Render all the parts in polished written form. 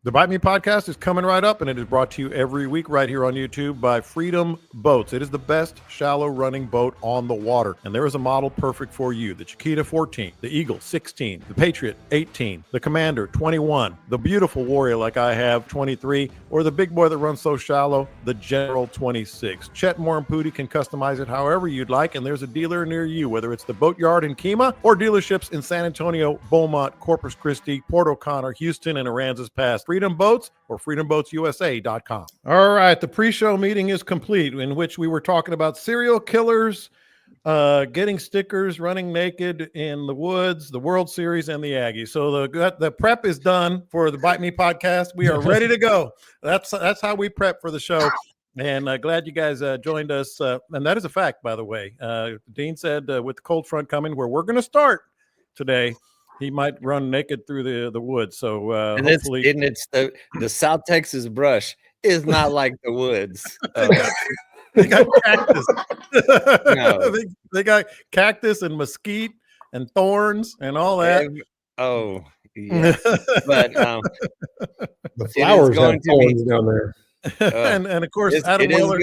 The Bite Me podcast is coming right up, and it is brought to you every week right here on YouTube by Freedom Boats. It is the best shallow running boat on the water, and there is a model perfect for you. The Chiquita 14, the Eagle 16, the Patriot 18, the Commander 21, the beautiful Warrior like I have 23, or the big boy that runs so shallow, the General 26. Chet Moore and Pooty can customize it however you'd like, and there's a dealer near you, whether it's the Boatyard in Kemah or dealerships in San Antonio, Beaumont, Corpus Christi, Port O'Connor, Houston, and Aransas Pass. Freedom Boats or freedomboatsusa.com. All right, the pre-show meeting is complete, in which we were talking about serial killers, getting stickers, running naked in the woods, the World Series, and the Aggies. So the prep is done for the Bite Me podcast. We are ready to go. That's how we prep for the show. And glad you guys joined us. And that is a fact, by the way. Dean said with the cold front coming, where we're going to start today, he might run naked through the woods. So and hopefully, it's the South Texas brush is not like the woods. They got cactus. No. they got cactus and mesquite and thorns and all that. Oh, yeah. But the flowers have thorns down there. And of course, Adam Weller,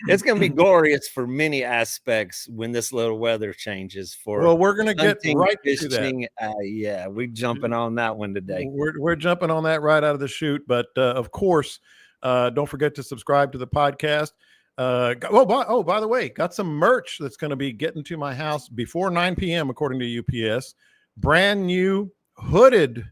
it's going to be glorious for many aspects when this little weather changes. Well, we're going to get right to that. Yeah, we're jumping on that one today. We're jumping on that right out of the chute. But of course, don't forget to subscribe to the podcast. By the way, got some merch that's going to be getting to my house before 9 p.m. according to UPS. Brand new hooded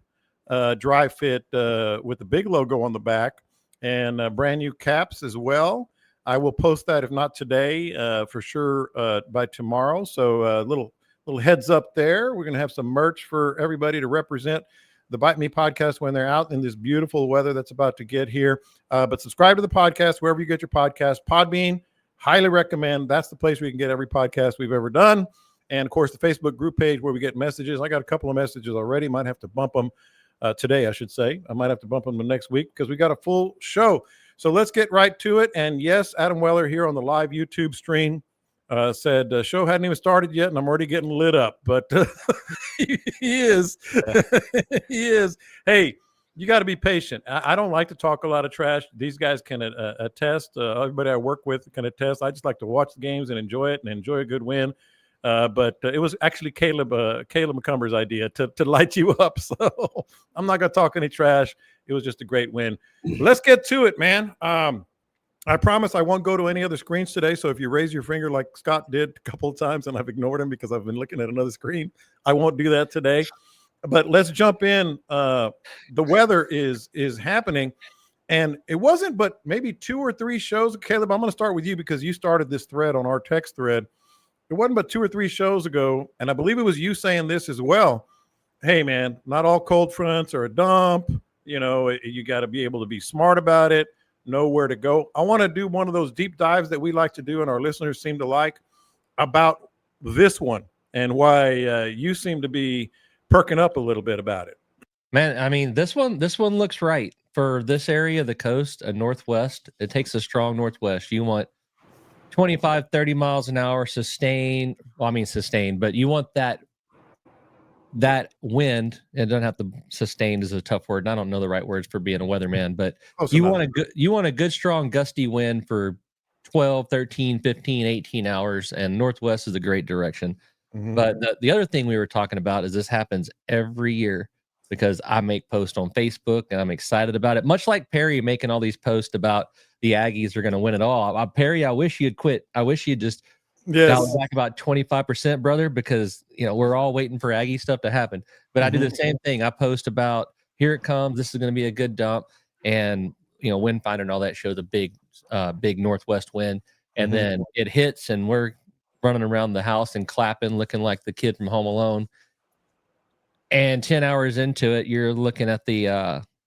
dry fit with the big logo on the back. And brand new caps as well. I will post that, if not today, for sure by tomorrow. So little heads up there. We're going to have some merch for everybody to represent the Bite Me podcast when they're out in this beautiful weather that's about to get here. But subscribe to the podcast wherever you get your podcast. Podbean, highly recommend. That's the place where you can get every podcast we've ever done. And, of course, the Facebook group page where we get messages. I got a couple of messages already. Might have to bump them. Today, I should say. I might have to bump them the next week because we got a full show. So let's get right to it. And yes, Adam Weller here on the live YouTube stream said show hadn't even started yet, and I'm already getting lit up. But he is. He is. Hey, you got to be patient. I don't like to talk a lot of trash. These guys can attest. Everybody I work with can attest. I just like to watch the games and enjoy it and enjoy a good win. But it was actually Caleb McCumber's idea to light you up. So I'm not going to talk any trash. It was just a great win. Let's get to it, man. I promise I won't go to any other screens today. So if you raise your finger like Scott did a couple of times and I've ignored him because I've been looking at another screen, I won't do that today. But let's jump in. The weather is happening. And it wasn't but maybe 2 or 3 shows. Caleb, I'm going to start with you because you started this thread on our text thread. It wasn't but 2 or 3 shows ago, and I believe it was you saying this as well. Hey, man, not all cold fronts are a dump. You know, you got to be able to be smart about it, know where to go. I want to do one of those deep dives that we like to do and our listeners seem to like about this one and why you seem to be perking up a little bit about it. Man, I mean, this one looks right for this area of the coast, a northwest. It takes a strong northwest. You want 25, 30 miles an hour sustained, but you want that wind. It doesn't have to sustained is a tough word. And I don't know the right words for being a weatherman, but you want a good, strong, gusty wind for 12, 13, 15, 18 hours. And northwest is a great direction. Mm-hmm. But the other thing we were talking about is this happens every year because I make posts on Facebook and I'm excited about it. Much like Perry making all these posts about the Aggies are going to win it all. Perry, I wish you'd quit. I wish you'd just dial back about 25%, brother, because we're all waiting for Aggie stuff to happen. But I do the same thing. I post about here it comes. This is going to be a good dump, and wind finder and all that shows a big northwest wind, and then it hits, and we're running around the house and clapping, looking like the kid from Home Alone. And 10 hours into it, you're looking at the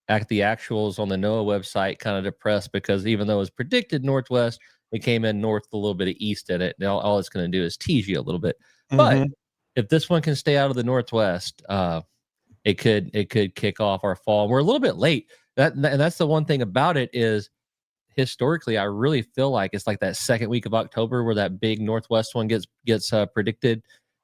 actuals on the NOAA website, kind of depressed because even though it was predicted northwest, it came in north a little bit of east in it. And all it's going to do is tease you a little bit. But if this one can stay out of the northwest, it could kick off our fall. We're a little bit late. And that's the one thing about it is historically, I really feel like it's like that second week of October where that big northwest one gets predicted.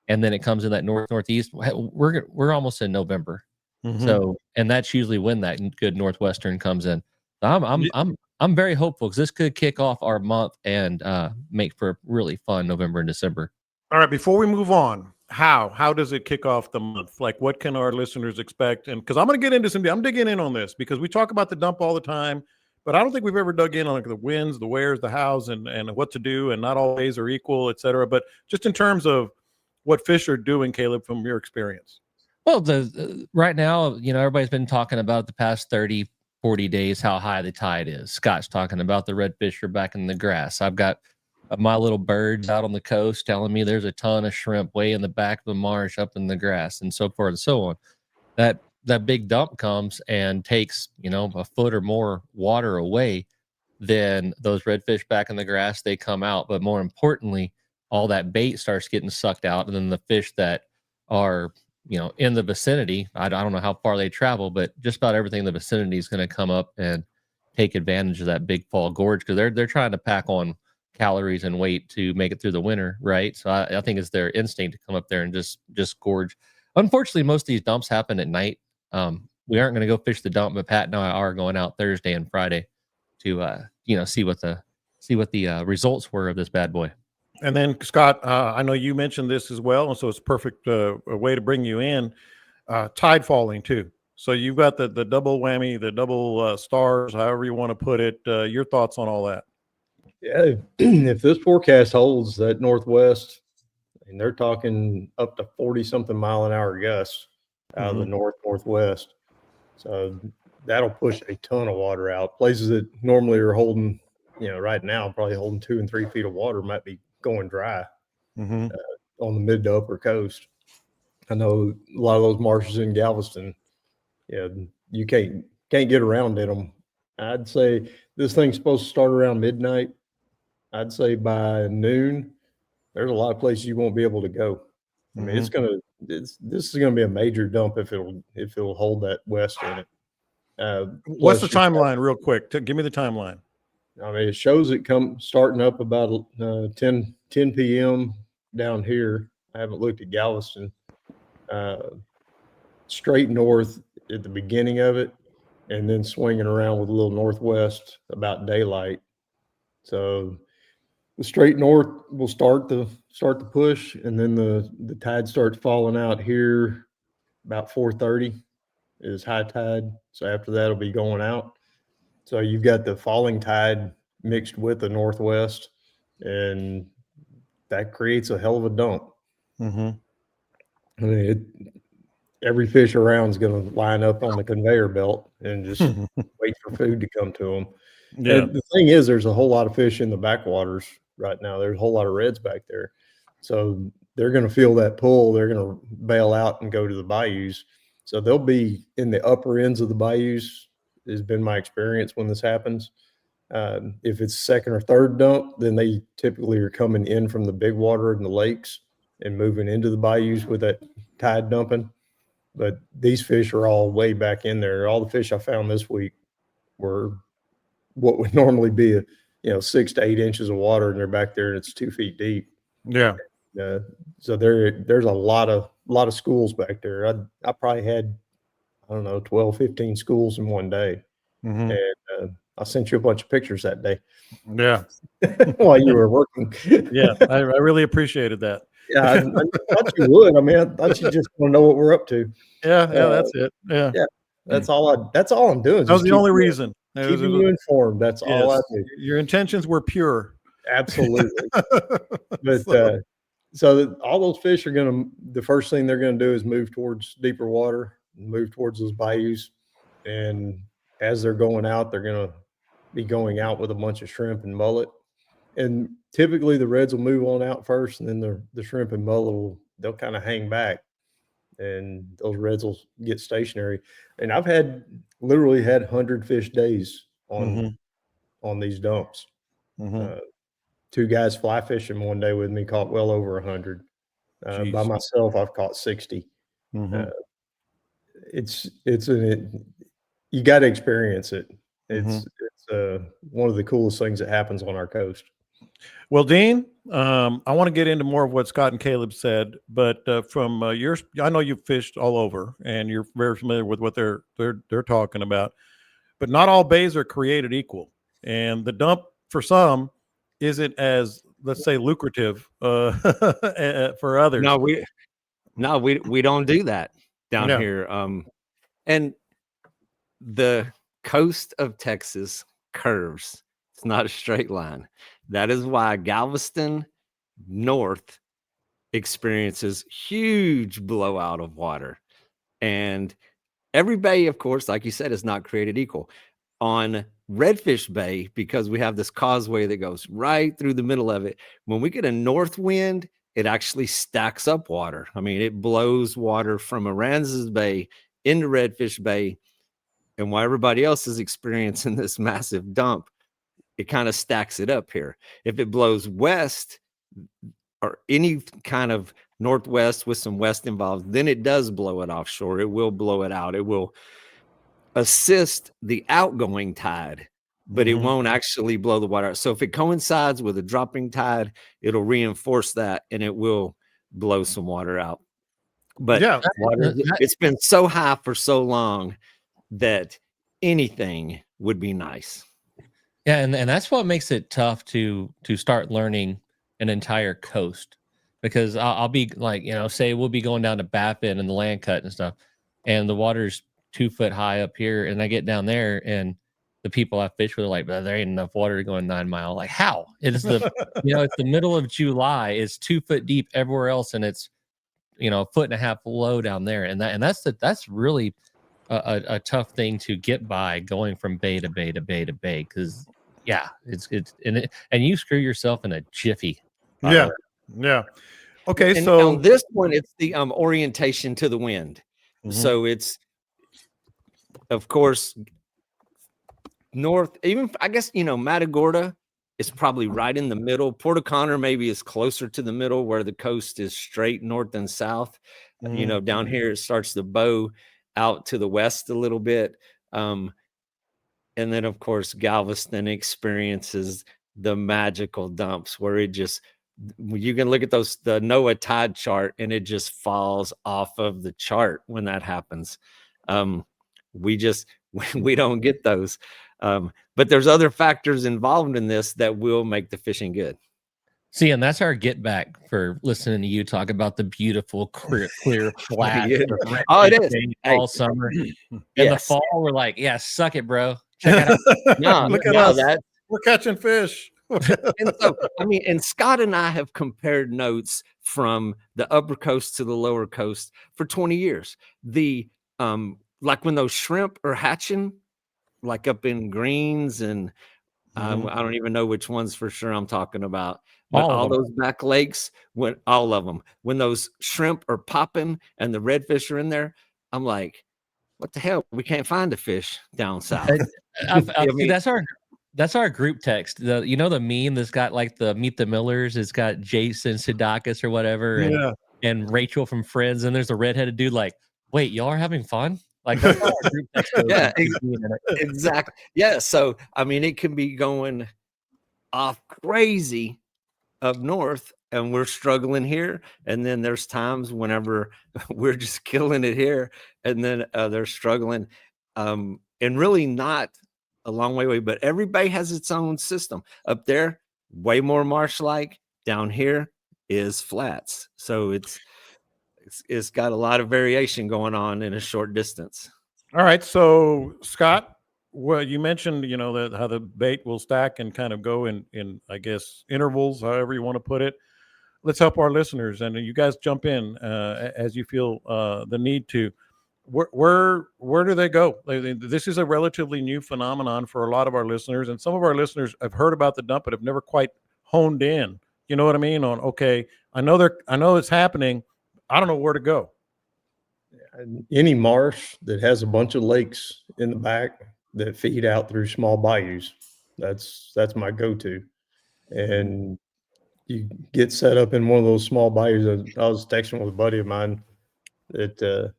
And then it comes in that northeast. We're almost in November. So, and that's usually when that good northwestern comes in. So I'm very hopeful because this could kick off our month and make for a really fun November and December. All right, before we move on, how does it kick off the month? Like, what can our listeners expect? And because I'm going to get into I'm digging in on this because we talk about the dump all the time, but I don't think we've ever dug in on like the wins, the wheres, the hows, and what to do, and not all days are equal, et cetera. But just in terms of what fish are doing, Caleb, from your experience. Well, right now, everybody's been talking about the past 30, 40 days, how high the tide is. Scott's talking about the redfish are back in the grass. I've got my little birds out on the coast telling me there's a ton of shrimp way in the back of the marsh up in the grass and so forth and so on. That big dump comes and takes, a foot or more water away, then those redfish back in the grass, they come out. But more importantly, all that bait starts getting sucked out. And then the fish that are, in the vicinity, I don't know how far they travel, but just about everything in the vicinity is going to come up and take advantage of that big fall gorge because they're trying to pack on calories and weight to make it through the winter, right? So I think it's their instinct to come up there and just gorge. Unfortunately, most of these dumps happen at night. We aren't going to go fish the dump, but Pat and I are going out Thursday and Friday to see what the results were of this bad boy. And then Scott, I know you mentioned this as well, and so it's perfect a way to bring you in. Tide falling too. So you've got the double whammy, the double stars, however you want to put it. Your thoughts on all that? Yeah, if this forecast holds, that northwest, and they're talking up to 40-something mile-an-hour gusts out of the northwest. So that'll push a ton of water out. Places that normally are holding, right now, probably holding 2 and 3 feet of water might be going dry on the mid to upper coast. I know a lot of those marshes in Galveston, you can't get around in them. I'd say this thing's supposed to start around midnight. I'd say by noon, there's a lot of places you won't be able to go. I mean, this is gonna be a major dump if it'll hold that west in it. What's the timeline, real quick? Give me the timeline. I mean, it shows it starting up about 10 p.m. down here. I haven't looked at Galveston. Straight north at the beginning of it, and then swinging around with a little northwest about daylight. So the straight north will start the push, and then the tide starts falling out here about 4:30 is high tide. So after that, it'll be going out. So you've got the falling tide mixed with the northwest, and that creates a hell of a dump. I mean, every fish around is going to line up on the conveyor belt and just wait for food to come to them. Yeah. And the thing is, there's a whole lot of fish in the backwaters right now. There's a whole lot of reds back there. So they're going to feel that pull. They're going to bail out and go to the bayous. So they'll be in the upper ends of the bayous, has been my experience when this happens. If it's second or third dump, then they typically are coming in from the big water in the lakes and moving into the bayous with that tide dumping. But these fish are all way back in there. All the fish I found this week were what would normally be 6 to 8 inches of water, and they're back there and it's 2 feet deep. Yeah. So there's a lot of schools back there. I probably had, I don't know, 12, 15 schools in one day. And I sent you a bunch of pictures that day. Yeah. While you were working. Yeah. I really appreciated that. Yeah. I thought you would. I mean, I thought you just want to know what we're up to. Yeah. That's it. Yeah. That's all I'm doing. That was the only reason. Keeping you informed. That's all I do. Your intentions were pure. Absolutely. But so all those fish are the first thing they're going to do is move towards deeper water, move towards those bayous. And as they're going out, they're going to be going out with a bunch of shrimp and mullet. And typically the reds will move on out first, and then the shrimp and mullet they'll kind of hang back, and those reds will get stationary. And I've literally had 100 fish days on these dumps. 2 guys fly fishing one day with me caught well over 100. By myself, I've caught 60. You got to experience it. It's one of the coolest things that happens on our coast. Well, Dean, I want to get into more of what Scott and Caleb said, but from your, I know you've fished all over and you're very familiar with what they're talking about. But not all bays are created equal, and the dump for some isn't as, let's say, lucrative for others. We don't do that down Yeah. here. And the coast of Texas curves. It's not a straight line. That is why Galveston North experiences huge blowout of water. And every bay, of course, like you said, is not created equal. On Redfish Bay, because we have this causeway that goes right through the middle of it, when we get a north wind, it actually stacks up water. I mean, it blows water from Aransas Bay into Redfish Bay. And while everybody else is experiencing this massive dump, it kind of stacks it up here. If it blows west or any kind of northwest with some west involved, then it does blow it offshore. It will blow it out. It will assist the outgoing tide, but it won't actually blow the water out. So if it coincides with a dropping tide, it'll reinforce that and it will blow some water out. But Yeah, it's been so high for so long that anything would be nice. Yeah, and that's what makes it tough to start learning an entire coast, because I'll be like, say we'll be going down to Baffin and the land cut and stuff, and the water's 2 foot high up here, and I get down there and the people I fish with are like, there ain't enough water to go in 9 Mile. Like, how? It is the it's the middle of July, it's 2 foot deep everywhere else, and it's a foot and a half low down there, and that's really a tough thing to get by, going from bay to bay to bay to bay, because and you screw yourself in a jiffy. Yeah. Okay, and so on this one, it's the orientation to the wind. So it's, of course, north. Even I guess Matagorda is probably right in the middle. Port O'Connor maybe is closer to the middle, where the coast is straight north and south. Down here it starts to bow out to the west a little bit. And then, of course, Galveston experiences the magical dumps where you can look at the NOAA tide chart and it just falls off of the chart when that happens. We don't get those. But there's other factors involved in this that will make the fishing good. See, and that's our get back for listening to you talk about the beautiful clear flat. It is all summer. In the fall, we're like, suck it, bro. Check it out. Look at us. We're catching fish. And so, and Scott and I have compared notes from the upper coast to the lower coast for 20 years. Like when those shrimp are hatching, like up in Greens, and I don't even know which ones for sure I'm talking about. But all those back lakes, all of them, when those shrimp are popping and the redfish are in there, I'm like, what the hell? We can't find a fish down south. That's our group text. The meme that's got like the Meet the Millers. It's got Jason Sudeikis or whatever, and Rachel from Friends, and there's a redheaded dude. Like, wait, y'all are having fun? Like, that's how our group text goes. Exactly. Yeah. So it can be going off crazy up north, and we're struggling here, and then there's times whenever we're just killing it here, and then they're struggling, and really not a long way away. But every bay has its own system. Up there, way more marsh-like. Down here is flats, so it's got a lot of variation going on in a short distance. All right, so Scott, well, you mentioned, that how the bait will stack and kind of go in I guess, intervals, however you want to put it. Let's help our listeners, and you guys jump in as you feel the need to. Where do they go? This is a relatively new phenomenon for a lot of our listeners, and some of our listeners have heard about the dump, but have never quite honed in. You know what I mean? On I know it's happening. I don't know where to go. Any marsh that has a bunch of lakes in the back that feed out through small bayous, that's my go-to. And you get set up in one of those small bayous. I was texting with a buddy of mine that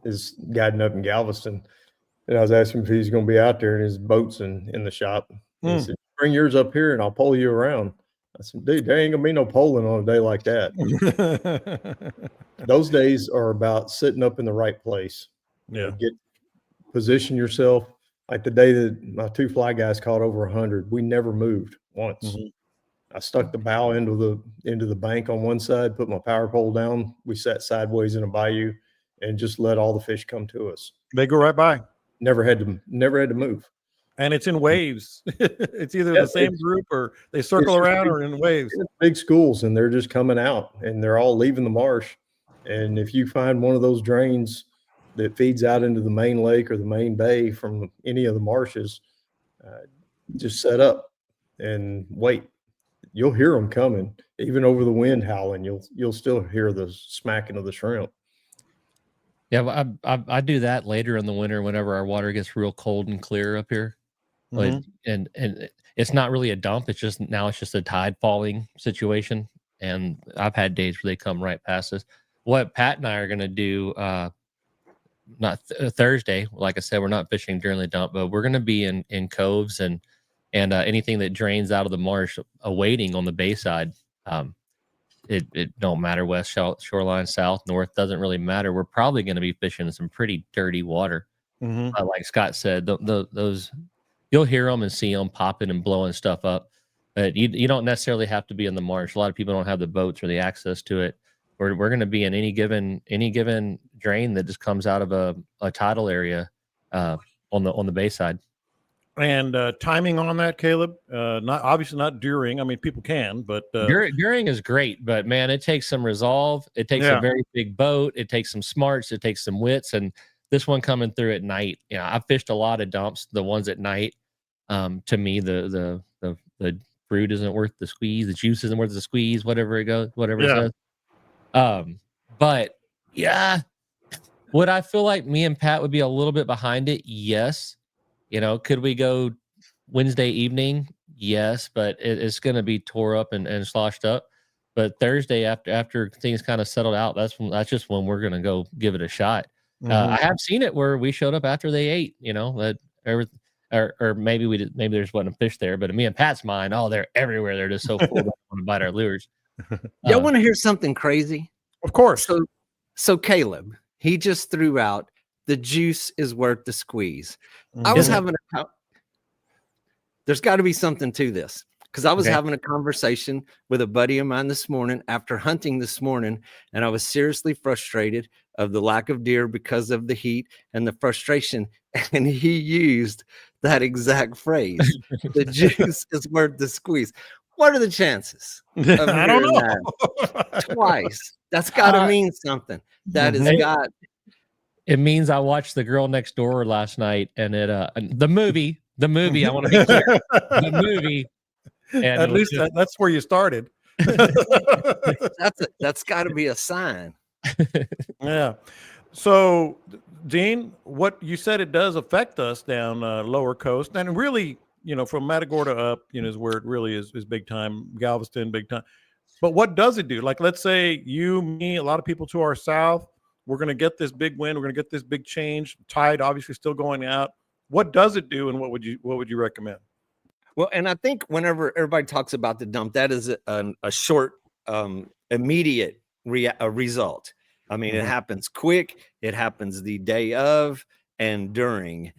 is guiding up in Galveston, and I was asking if he's going to be out there, and his boat's in the shop. And he said, bring yours up here and I'll pull you around. I said, dude, there ain't gonna be no polling on a day like that. Those days are about sitting up in the right place. Yeah. Position yourself. Like the day that my 2 fly guys caught over 100, we never moved once. Mm-hmm. I stuck the bow into the bank on one side, put my power pole down. We sat sideways in a bayou and just let all the fish come to us. They go right by. Never had to move. And it's in waves. It's either the same group or they circle around or in waves. Big schools, and they're just coming out and they're all leaving the marsh. And if you find one of those drains that feeds out into the main lake or the main bay from any of the marshes, just set up and wait. You'll hear them coming, even over the wind howling. You'll still hear the smacking of the shrimp. Yeah, I do that later in the winter whenever our water gets real cold and clear up here. Mm-hmm. And it's not really a dump. It's just a tide falling situation. And I've had days where they come right past us. What Pat and I are going to do, not Thursday, like I said, we're not fishing during the dump, but we're going to be in coves and anything that drains out of the marsh awaiting on the bay side. It don't matter west, shoreline, south, north, doesn't really matter. We're probably going to be fishing in some pretty dirty water. Mm-hmm. Like Scott said, those you'll hear them and see them popping and blowing stuff up. But you don't necessarily have to be in the marsh. A lot of people don't have the boats or the access to it. We're going to be in any given drain that just comes out of a tidal area on the bay side. And timing on that, Caleb, not during. I mean, people can, but during is great. But man, it takes some resolve. It takes a very big boat. It takes some smarts. It takes some wits. And this one coming through at night, I fished a lot of dumps. The ones at night, to me, the fruit isn't worth the squeeze. The juice isn't worth the squeeze. Whatever it says. But yeah, would I feel like me and Pat would be a little bit behind it? Yes. Could we go Wednesday evening? Yes, but it's going to be tore up and sloshed up. But Thursday after things kind of settled out, that's just when we're going to go give it a shot. Mm-hmm. I have seen it where we showed up after they ate. That or maybe there's wasn't a fish there, but in me and Pat's mind, they're everywhere. They're just so full they want to bite our lures. Y'all want to hear something crazy? Of course. So Caleb, he just threw out the juice is worth the squeeze. Mm-hmm. I was having there's got to be something to this, because I was having a conversation with a buddy of mine this morning after hunting this morning, and I was seriously frustrated of the lack of deer because of the heat and the frustration. And he used that exact phrase. The juice is worth the squeeze. What are the chances of I don't know. that twice? That's got to mean something. That has got. It means I watched The Girl Next Door last night, and the movie. I want to be clear, the movie. And at least that's where you started. That's got to be a sign. Yeah. So, Dean, what you said, it does affect us down lower coast, and really, from Matagorda up, is where it really is big time. Galveston, big time. But what does it do? Like, let's say you, me, a lot of people to our south, we're going to get this big wind. We're going to get this big change. Tide obviously still going out. What does it do, and what would you recommend? Well, and I think whenever everybody talks about the dump, that is a short, immediate result. I mean, It happens quick. It happens the day of and during.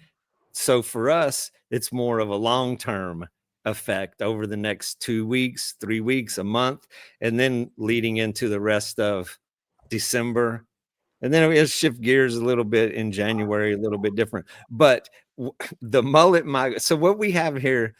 So for us, it's more of a long-term effect over the next 2 weeks, 3 weeks, a month, and then leading into the rest of December. And then we'll shift gears a little bit in January, a little bit different. But the mullet so what we have here,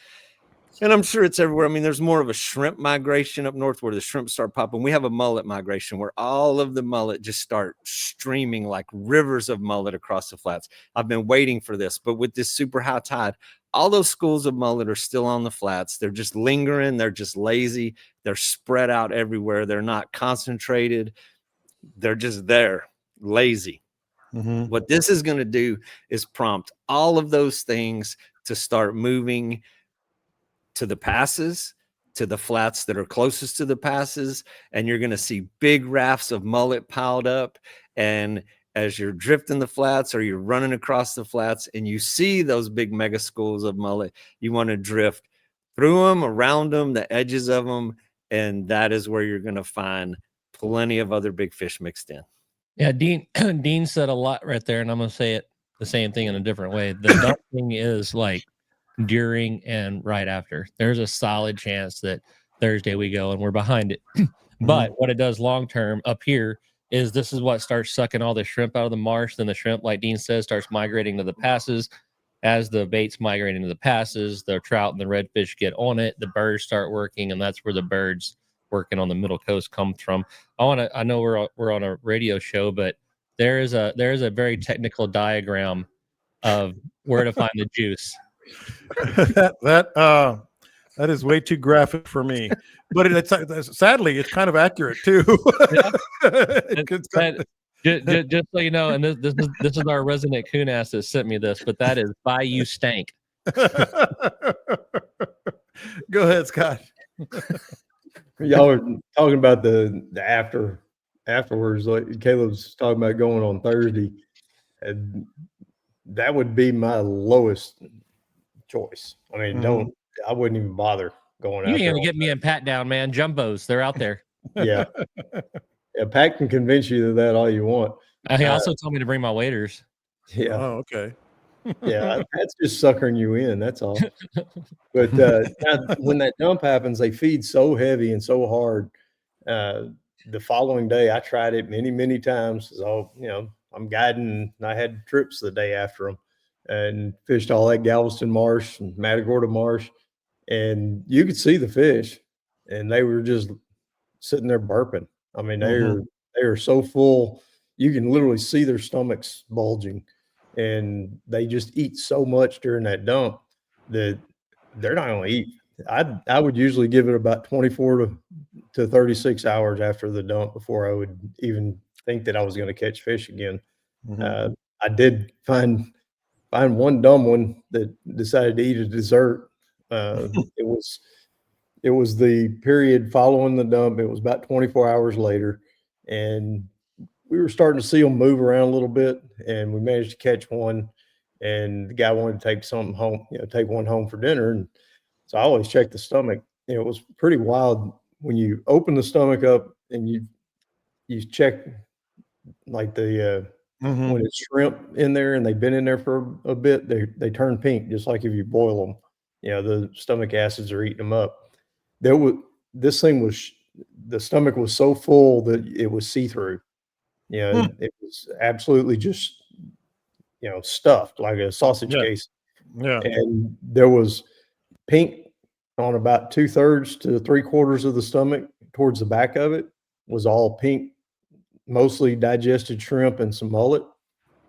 and I'm sure it's everywhere. I mean, there's more of a shrimp migration up north where the shrimp start popping. We have a mullet migration where all of the mullet just start streaming like rivers of mullet across the flats. I've been waiting for this, but with this super high tide, all those schools of mullet are still on the flats. They're just lingering. They're just lazy. They're spread out everywhere. They're not concentrated. They're just there, lazy. Mm-hmm. What this is going to do is prompt all of those things to start moving to the passes, to the flats that are closest to the passes, and you're going to see big rafts of mullet piled up. And as you're drifting the flats or you're running across the flats and you see those big mega schools of mullet, you want to drift through them, around them, the edges of them, and that is where you're going to find plenty of other big fish mixed in. Yeah, Dean Dean said a lot right there, and I'm gonna say it the same thing in a different way. The dumping is like during and right after. There's a solid chance that Thursday we go and we're behind it. But what it does long term up here is this is what starts sucking all the shrimp out of the marsh. Then the shrimp, like Dean says, starts migrating to the passes. As the bait's migrating to the passes, the trout and the redfish get on it. The birds start working, and that's where the birds working on the middle coast comes from. I know we're on a radio show, but there is a very technical diagram of where to find the juice. that is way too graphic for me, but it's sadly it's kind of accurate too. Just so you know, and this is our resident coon ass that sent me this, but that is Bayou Stank. Go ahead, Scott. Y'all are talking about the afterwards, like Caleb's talking about going on Thursday. And that would be my lowest choice. I mean, I wouldn't even bother going out. You ain't gonna get me and Pat down, man. Jumbos, they're out there. Yeah. Yeah, Pat can convince you of that all you want. He also told me to bring my waders. Yeah. Oh, okay. Yeah, Pat's just suckering you in. That's all. But when that dump happens, they feed so heavy and so hard. The following day, I tried it many, many times. So, I'm guiding. And I had trips the day after them and fished all that Galveston Marsh and Matagorda Marsh. And you could see the fish, and they were just sitting there burping. I mean, they are so full, you can literally see their stomachs bulging, and they just eat so much during that dump that they're not going to eat. I would usually give it about 24 to 36 hours after the dump before I would even think that I was going to catch fish again. I did find one dumb one that decided to eat a dessert. It was the period following the dump. It was about 24 hours later, and we were starting to see them move around a little bit, and we managed to catch one, and the guy wanted to take something home, take one home for dinner. And so I always check the stomach. It was pretty wild when you open the stomach up and you check like the when it's shrimp in there and they've been in there for a bit, they turn pink, just like if you boil them. The stomach acids are eating them up. The stomach was so full that it was see-through. It was absolutely just, stuffed like a sausage case. Yeah. And there was pink on about 2/3 to 3/4 of the stomach. Towards the back of it was all pink, mostly digested shrimp and some mullet.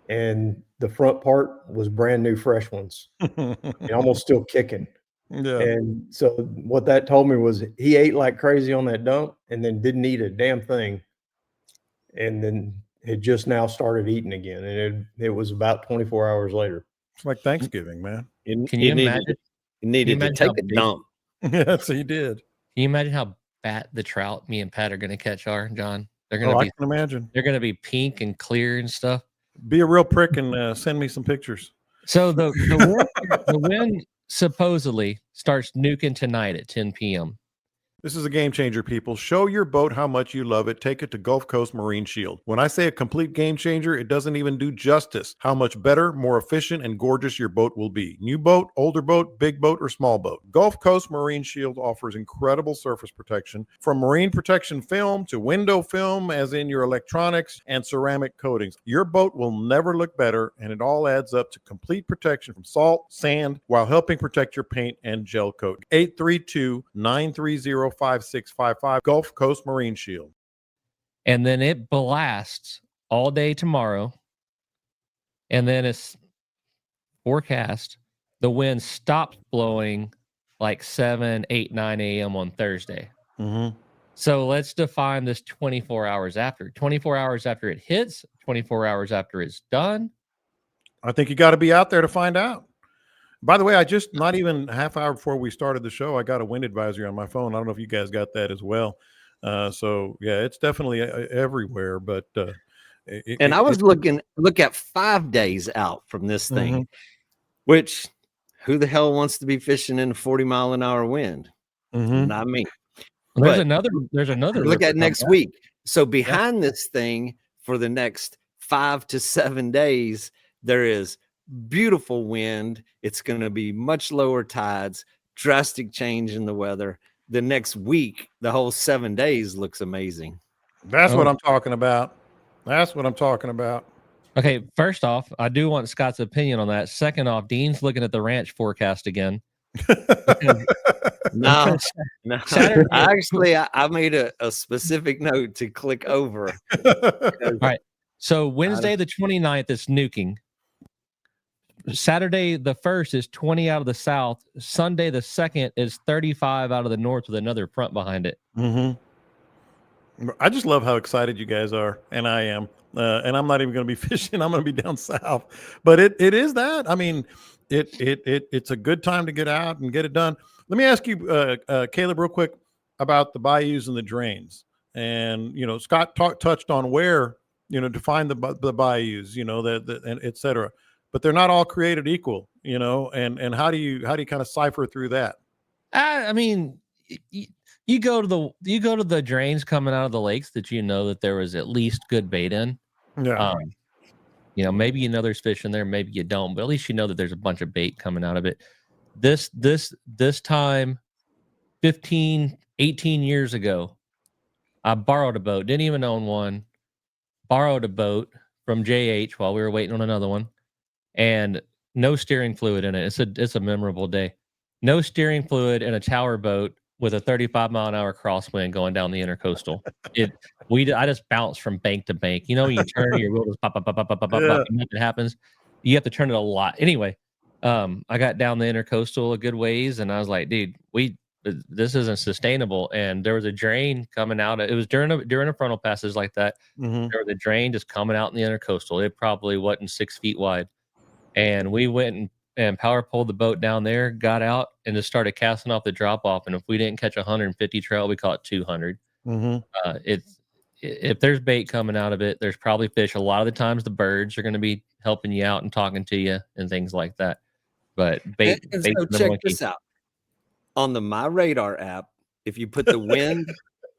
And the front part was brand new fresh ones, and almost still kicking. Yeah. And so what that told me was he ate like crazy on that dump and then didn't eat a damn thing. And then it just now started eating again. And it was about 24 hours later. It's like Thanksgiving, man. Can you imagine? You needed to take a dump. Yes, he did. Can you imagine how fat the trout me and Pat are going to catch are, John? They're going to I can imagine. They're going to be pink and clear and stuff. Be a real prick and send me some pictures. So the wind supposedly starts nuking tonight at 10 p.m. This is a game changer, people. Show your boat how much you love it. Take it to Gulf Coast Marine Shield. When I say a complete game changer, it doesn't even do justice how much better, more efficient, and gorgeous your boat will be. New boat, older boat, big boat, or small boat. Gulf Coast Marine Shield offers incredible surface protection, from marine protection film to window film, as in your electronics, and ceramic coatings. Your boat will never look better, and it all adds up to complete protection from salt, sand, while helping protect your paint and gel coat. 832-930-5655, Gulf Coast Marine Shield. And then it blasts all day tomorrow. And then it's forecast the wind stops blowing like 7, 8, 9 a.m. on Thursday. So let's define this 24 hours after. 24 hours after it hits, 24 hours after it's done. I think you got to be out there to find out. By the way, I just, not even a half hour before we started the show, I got a wind advisory on my phone. I don't know if you guys got that as well. So yeah, it's definitely everywhere. But I was look at 5 days out from this thing, which who the hell wants to be fishing in a 40-mile-an-hour wind? Mhm. Not me. There's But another. There's another. look river at next coming week. So behind this thing for the next 5 to 7 days, there is beautiful wind. It's going to be much lower tides, drastic change in the weather. The next week, the whole 7 days looks amazing. That's what Oh. I'm talking about. That's what I'm talking about. Okay, first off, I do want Scott's opinion on that. Second off, Dean's looking at the ranch forecast again. No, Because no. Saturday- Actually, I made a specific note to click over. All right. So Wednesday the 29th is nuking. Saturday the 1st is 20 out of the south. Sunday the 2nd is 35 out of the north with another front behind it. Mhm. I just love how excited you guys are, and I am. And I'm not even going to be fishing. I'm going to be down south. But it is that. I mean, it's a good time to get out and get it done. Let me ask you, Caleb, real quick about the bayous and the drains. And Scott touched on where to find the bayous, and et cetera. But they're not all created equal, And how do you kind of cipher through that? I mean, you go to the drains coming out of the lakes that that there was at least good bait in. Yeah. Maybe there's fish in there, maybe you don't, but at least that there's a bunch of bait coming out of it. This time, 15, 18 years ago, I borrowed a boat, didn't even own one, borrowed a boat from JH while we were waiting on another one, and no steering fluid in it. It's a memorable day. No steering fluid in a tower boat with a 35-mile-an-hour crosswind going down the intercoastal. I just bounced from bank to bank. You turn your wheel, just pop, pop, pop, pop, pop, pop, pop, and nothing happens. You have to turn it a lot. Anyway, I got down the intercoastal a good ways, and I was like, dude, this isn't sustainable. And there was a drain coming out. It was during a frontal passage like that. Mm-hmm. There was a drain just coming out in the intercoastal. It probably wasn't 6 feet wide. And we went and power pulled the boat down there, got out, and just started casting off the drop off. And if we didn't catch 150 trail, we caught 200. Mm-hmm. If there's bait coming out of it, there's probably fish. A lot of the times, the birds are going to be helping you out and talking to you and things like that. But bait. And so check this out. On the My Radar app, if you put the wind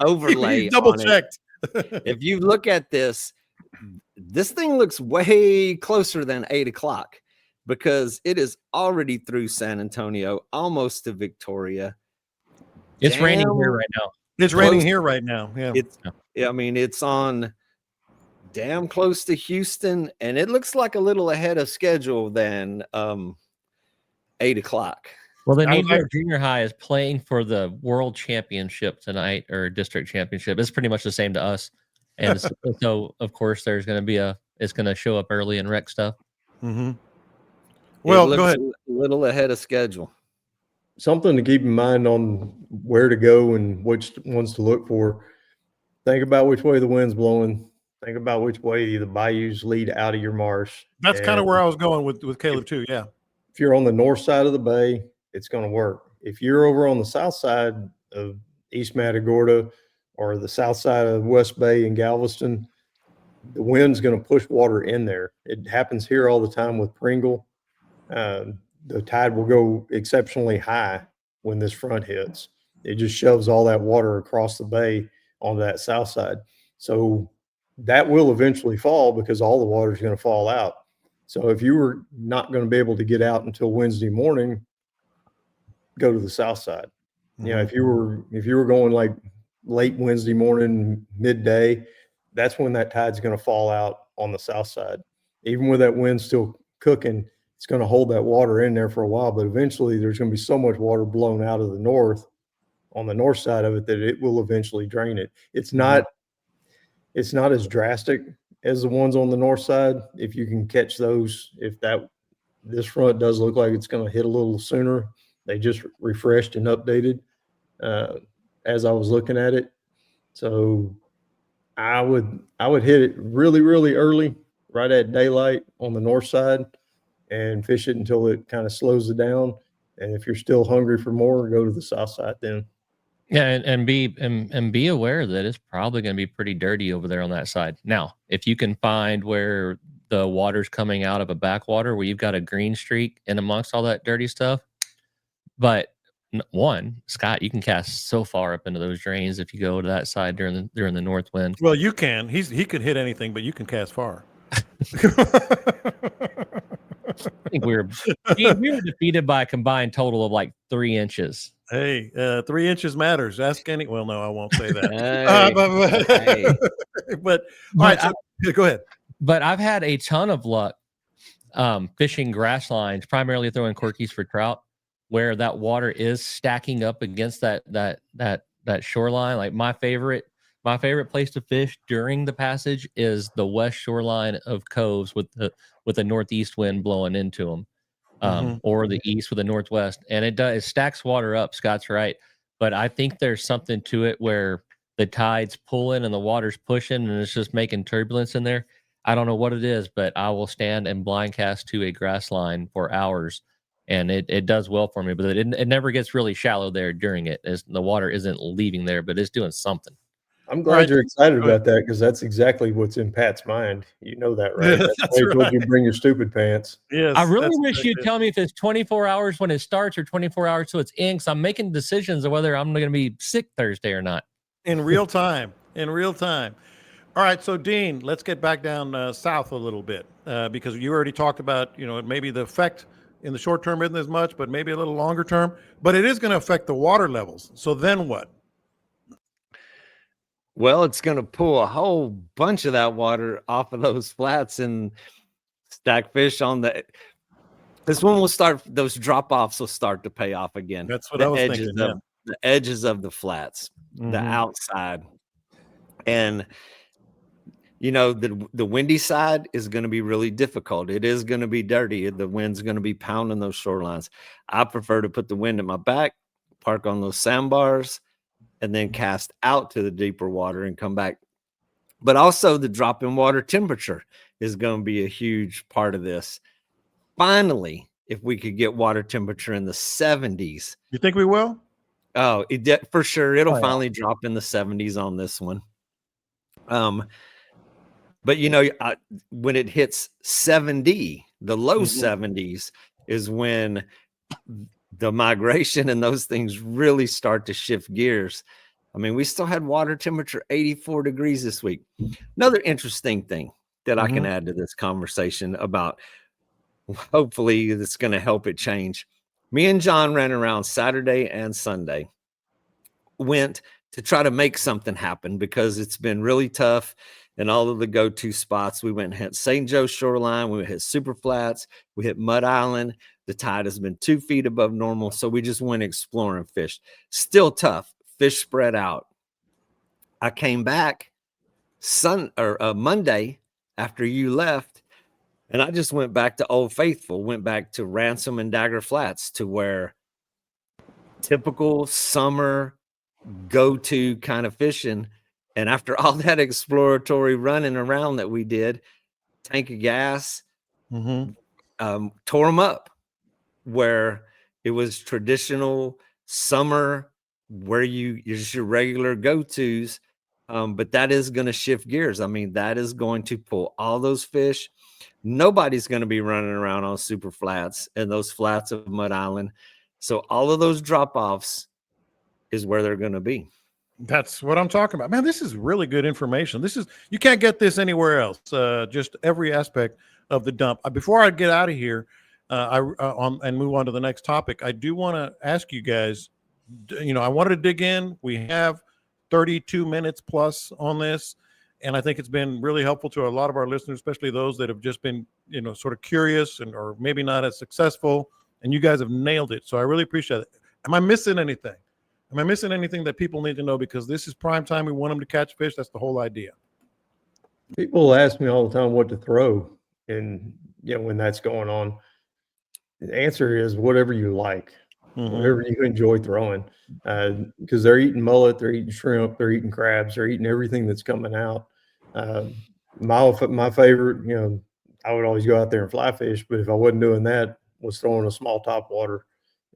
overlay double on checked. If you look at this thing looks way closer than 8 o'clock because it is already through San Antonio, almost to Victoria. It's raining here right now. It's raining here right now. Yeah. It's on damn close to Houston, and it looks like a little ahead of schedule than 8 o'clock. Well, the Negro Junior High is playing for the World Championship tonight, or District Championship. It's pretty much the same to us. And so, of course, there's going to be it's going to show up early and wreck stuff. Mm-hmm. Well, go ahead. A little ahead of schedule. Something to keep in mind on where to go and which ones to look for. Think about which way the wind's blowing. Think about which way the bayous lead out of your marsh. That's kind of where I was going with Caleb too. Yeah. If you're on the north side of the bay, it's going to work. If you're over on the south side of East Matagorda or the south side of West Bay in Galveston, the wind's going to push water in there. It happens here all the time with Pringle. The tide will go exceptionally high when this front hits. It just shoves all that water across the bay on that south side. So that will eventually fall because all the water is going to fall out. So if you were not going to be able to get out until Wednesday morning, go to the south side. Mm-hmm. If you were going like late Wednesday morning, midday, that's when that tide's going to fall out on the south side. Even with that wind still cooking, it's going to hold that water in there for a while, but eventually there's going to be so much water blown out of the north on the north side of it that it will eventually drain it. It's not as drastic as the ones on the north side. If you can catch those, this front does look like it's going to hit a little sooner. They just refreshed and updated as I was looking at it. So I would hit it really, really early, right at daylight on the north side, and fish it until it kind of slows it down. And if you're still hungry for more, go to the south side then. Yeah, and be aware that it's probably going to be pretty dirty over there on that side. Now, if you can find where the water's coming out of a backwater where you've got a green streak in amongst all that dirty stuff. But one, Scott, you can cast so far up into those drains if you go to that side during the north wind. Well, you can. He could hit anything, but you can cast far. I think we were defeated by a combined total of like 3 inches. Hey, 3 inches matters. Ask any. Well, no, I won't say that. But all right, so, go ahead. But I've had a ton of luck fishing grass lines, primarily throwing corkies for trout, where that water is stacking up against that shoreline. Like my favorite place to fish during the passage is the west shoreline of coves with the northeast wind blowing into them. Or the east with the northwest, and it stacks water up. Scott's right, but I think there's something to it where the tide's pulling and the water's pushing, and it's just making turbulence in there. I don't know what it is, but I will stand and blind cast to a grass line for hours, and it does well for me. But it never gets really shallow there during it, as the water isn't leaving there, but it's doing something. I'm glad you're excited about that, because that's exactly what's in Pat's mind. You know that, right? Yeah, that's why he told you to bring your stupid pants. Yes, I really wish you'd tell me if it's 24 hours when it starts or 24 hours till it's in, because I'm making decisions of whether I'm going to be sick Thursday or not. In real time. In real time. All right, so Dean, let's get back down south a little bit, because you already talked about, maybe the effect in the short term isn't as much, but maybe a little longer term. But it is going to affect the water levels. So then what? Well, it's going to pull a whole bunch of that water off of those flats and stack fish on this one will start, those drop-offs will start to pay off again. That's what I was thinking, yeah. The edges of the flats, the outside. And, the windy side is going to be really difficult. It is going to be dirty. The wind's going to be pounding those shorelines. I prefer to put the wind at my back, park on those sandbars, and then cast out to the deeper water and come back. But also the drop in water temperature is going to be a huge part of this. Finally, if we could get water temperature in the 70s. You think we will? Oh, for sure. It'll finally drop in the 70s on this one. But when it hits 70, the low 70s is when the migration and those things really start to shift gears. I mean, we still had water temperature 84 degrees this week. Another interesting thing that I can add to this conversation about, hopefully that's going to help it change. Me and John ran around Saturday and Sunday, went to try to make something happen because it's been really tough. And all of the go-to spots, we went and hit St. Joe Shoreline, we hit Super Flats, we hit Mud Island. The tide has been 2 feet above normal, so we just went exploring fish. Still tough, fish spread out. I came back Monday after you left, and I just went back to Old Faithful, went back to Ransom and Dagger Flats, to where typical summer go-to kind of fishing. And after all that exploratory running around that we did, tank of gas, tore them up, where it was traditional summer, where you're just your regular go-tos. But that is going to shift gears. I mean, that is going to pull all those fish. Nobody's going to be running around on Super Flats and those flats of Mud Island. So all of those drop-offs is where they're going to be. That's what I'm talking about, man. This is really good information. You can't get this anywhere else. Just every aspect of the dump. Before I get out of here, and move on to the next topic, I do want to ask you guys. I wanted to dig in. We have 32 minutes plus on this, and I think it's been really helpful to a lot of our listeners, especially those that have just been, sort of curious or maybe not as successful. And you guys have nailed it. So I really appreciate it. Am I missing anything? Am I missing anything that people need to know? Because this is prime time. We want them to catch fish. That's the whole idea. People ask me all the time what to throw, and when that's going on, the answer is whatever you like, whatever you enjoy throwing. Because they're eating mullet, they're eating shrimp, they're eating crabs, they're eating everything that's coming out. My favorite, I would always go out there and fly fish, but if I wasn't doing that, was throwing a small top water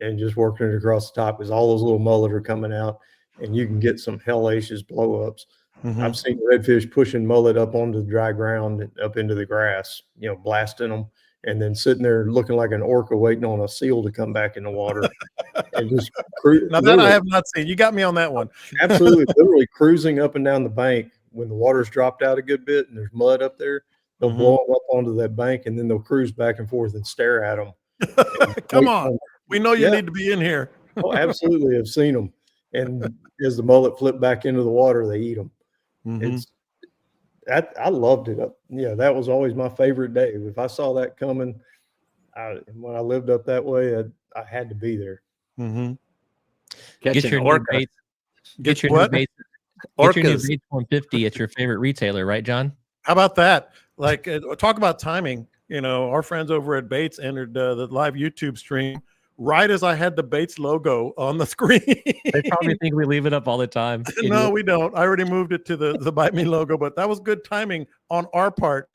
and just working it across the top, because all those little mullet are coming out, and you can get some hellacious blow-ups. I've seen redfish pushing mullet up onto the dry ground, and up into the grass, blasting them, and then sitting there looking like an orca waiting on a seal to come back in the water. And just Now that I have not seen. You got me on that one. Absolutely, literally cruising up and down the bank when the water's dropped out a good bit and there's mud up there. They'll blow them up onto that bank, and then they'll cruise back and forth and stare at them. Come on, we know you need to be in here. Oh, absolutely, I've seen them. And as the mullet flip back into the water, they eat them. I loved it. Yeah, that was always my favorite day. If I saw that coming, when I lived up that way, I had to be there. Get your new baits. Get your new baits. Get your new baits 150 at your favorite retailer, right, John? How about that? Like, talk about timing. Our friends over at Baits entered the live YouTube stream right as I had the Baits logo on the screen. They probably think we leave it up all the time. No, we don't. I already moved it to the Bite Me logo, but that was good timing on our part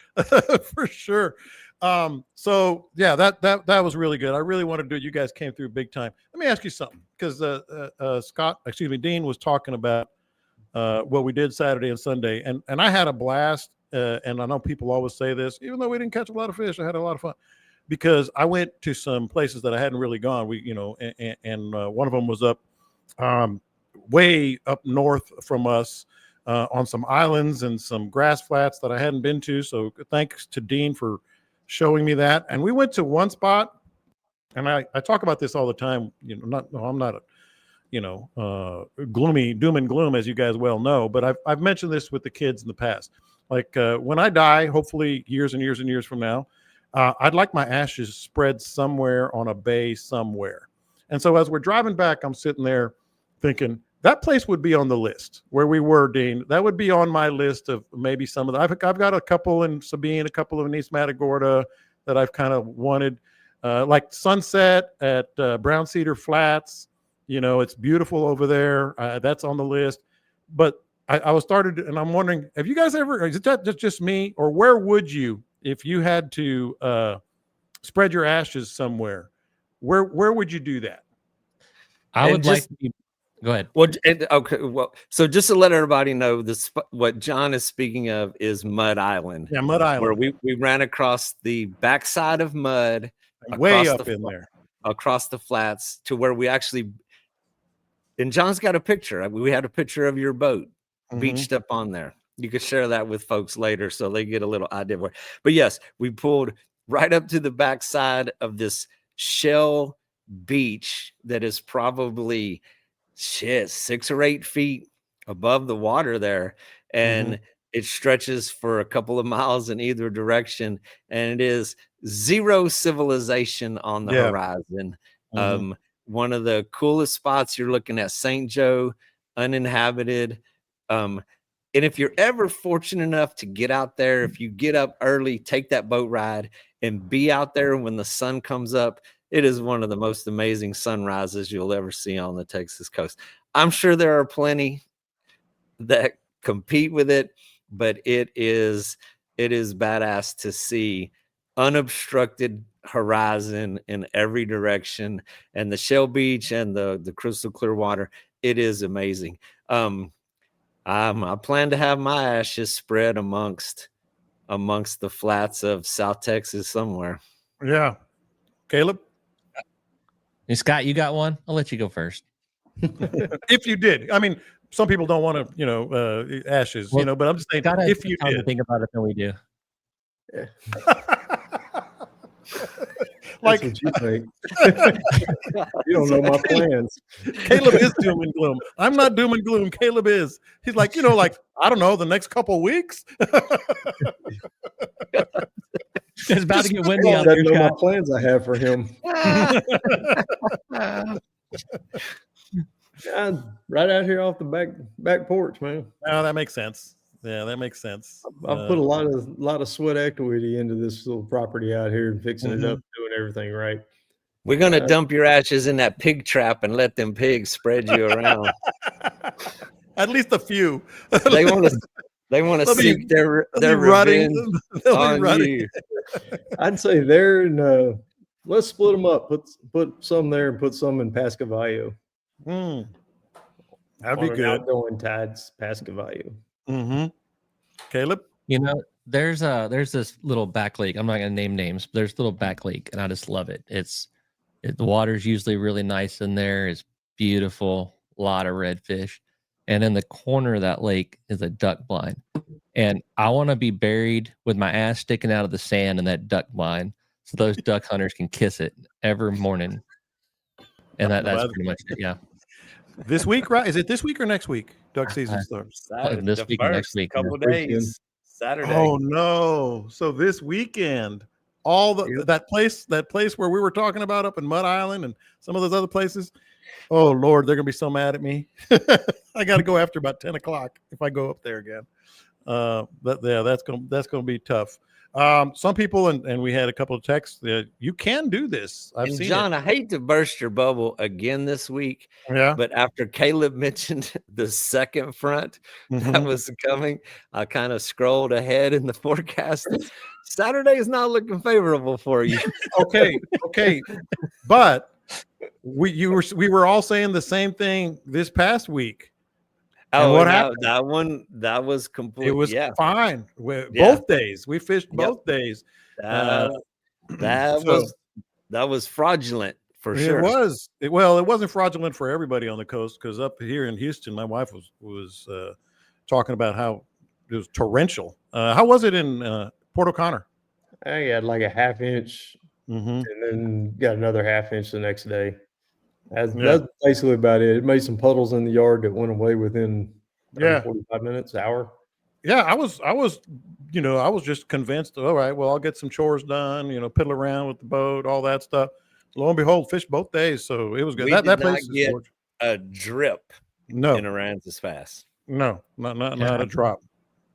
for sure. So yeah, that was really good. I really wanted to do it. You guys came through big time. Let me ask you something, because Dean was talking about what we did Saturday and Sunday, and I had a blast. And I know people always say this, even though we didn't catch a lot of fish, I had a lot of fun, because I went to some places that I hadn't really gone. And one of them was up way up north from us on some islands and some grass flats that I hadn't been to. So thanks to Dean for showing me that. And we went to one spot, and I talk about this all the time. I'm not gloomy, doom and gloom, as you guys well know, but I've mentioned this with the kids in the past. Like when I die, hopefully years and years and years from now, I'd like my ashes spread somewhere on a bay somewhere. And so as we're driving back, I'm sitting there thinking that place would be on the list where we were, Dean. That would be on my list of maybe some of the, I've got a couple in Sabine, a couple in East Matagorda that I've kind of wanted, like Sunset at Brown Cedar Flats. It's beautiful over there. That's on the list. But I was started, and I'm wondering, have you guys ever, is that just me, or where would you, if you had to spread your ashes somewhere, where would you do that? I would like to go ahead. Well, okay. Well, so just to let everybody know, what John is speaking of is Mud Island. Yeah, Mud Island. Where we ran across the backside of Mud, way up in there, across the flats to where we actually, and John's got a picture. We had a picture of your boat beached up on there. You could share that with folks later so they get a little idea of where. But yes, we pulled right up to the backside of this shell beach that is probably 6 or 8 feet above the water there, and it stretches for a couple of miles in either direction, and it is zero civilization on the horizon. One of the coolest spots, you're looking at St. Joe, uninhabited. And if you're ever fortunate enough to get out there, if you get up early, take that boat ride and be out there when the sun comes up, it is one of the most amazing sunrises you'll ever see on the Texas coast. I'm sure there are plenty that compete with it, but it is badass to see unobstructed horizon in every direction, and the shell beach and the crystal clear water. It is amazing. I plan to have my ashes spread amongst the flats of South Texas somewhere. Yeah. Caleb? And Scott, you got one? I'll let you go first. If you did. I mean, some people don't want to, ashes, but I'm just saying, if you did. To think about it than we do. Yeah. Like, what you think. You don't know my plans. Caleb is doom and gloom. I'm not doom and gloom. Caleb is. He's like, like, I don't know, the next couple weeks. It's about to get windy out there. Know my plans I have for him. Right out here off the back porch, man. Oh, that makes sense. Yeah, that makes sense. I've put a lot of sweat equity into this little property out here and fixing it up, doing everything right. We're gonna dump your ashes in that pig trap and let them pigs spread you around. At least a few. They want to seek their revenge on you. I'd say there, and let's split them up. Put some there and put some in Pascavallo. That'd be good. Outgoing tides, Pascavallo. Mm-hmm. Caleb? You know, there's this little back lake. I'm not gonna name names, but there's a little back lake, and I just love it. The water's usually really nice in there. It's beautiful, a lot of redfish, and in the corner of that lake is a duck blind. And I want to be buried with my ass sticking out of the sand in that duck blind, so those duck hunters can kiss it every morning. And that's pretty much it. Yeah. This week, right? Is it this week or next week? Duck season starts. This The week and next first week, couple yeah. days. Saturday. Oh no! So this weekend, all that place where we were talking about up in Mud Island and some of those other places. Oh Lord, they're gonna be so mad at me. I got to go after about 10 o'clock if I go up there again. But yeah, that's gonna be tough. Some people and we had a couple of texts. You can do this. I've And seen John, it. I hate to burst your bubble again this week. Yeah. But after Caleb mentioned the second front that was coming, I kind of scrolled ahead in the forecast. Saturday is not looking favorable for you. Okay. But we were all saying the same thing this past week. Oh, what and happened? that was complete. It was fine. Yeah. Both days. We fished both days. That was fraudulent for sure. It was. It wasn't fraudulent for everybody on the coast, because up here in Houston, my wife was talking about how it was torrential. How was it in Port O'Connor? I had like a half inch, and then got another half inch the next day. That's basically about it. It made some puddles in the yard that went away within 45 minutes, hour. Yeah, I was just convinced, all right, well, I'll get some chores done, piddle around with the boat, all that stuff. Lo and behold, fished both days, so it was good. That place get a drip in Aransas Fast. No, not a drop.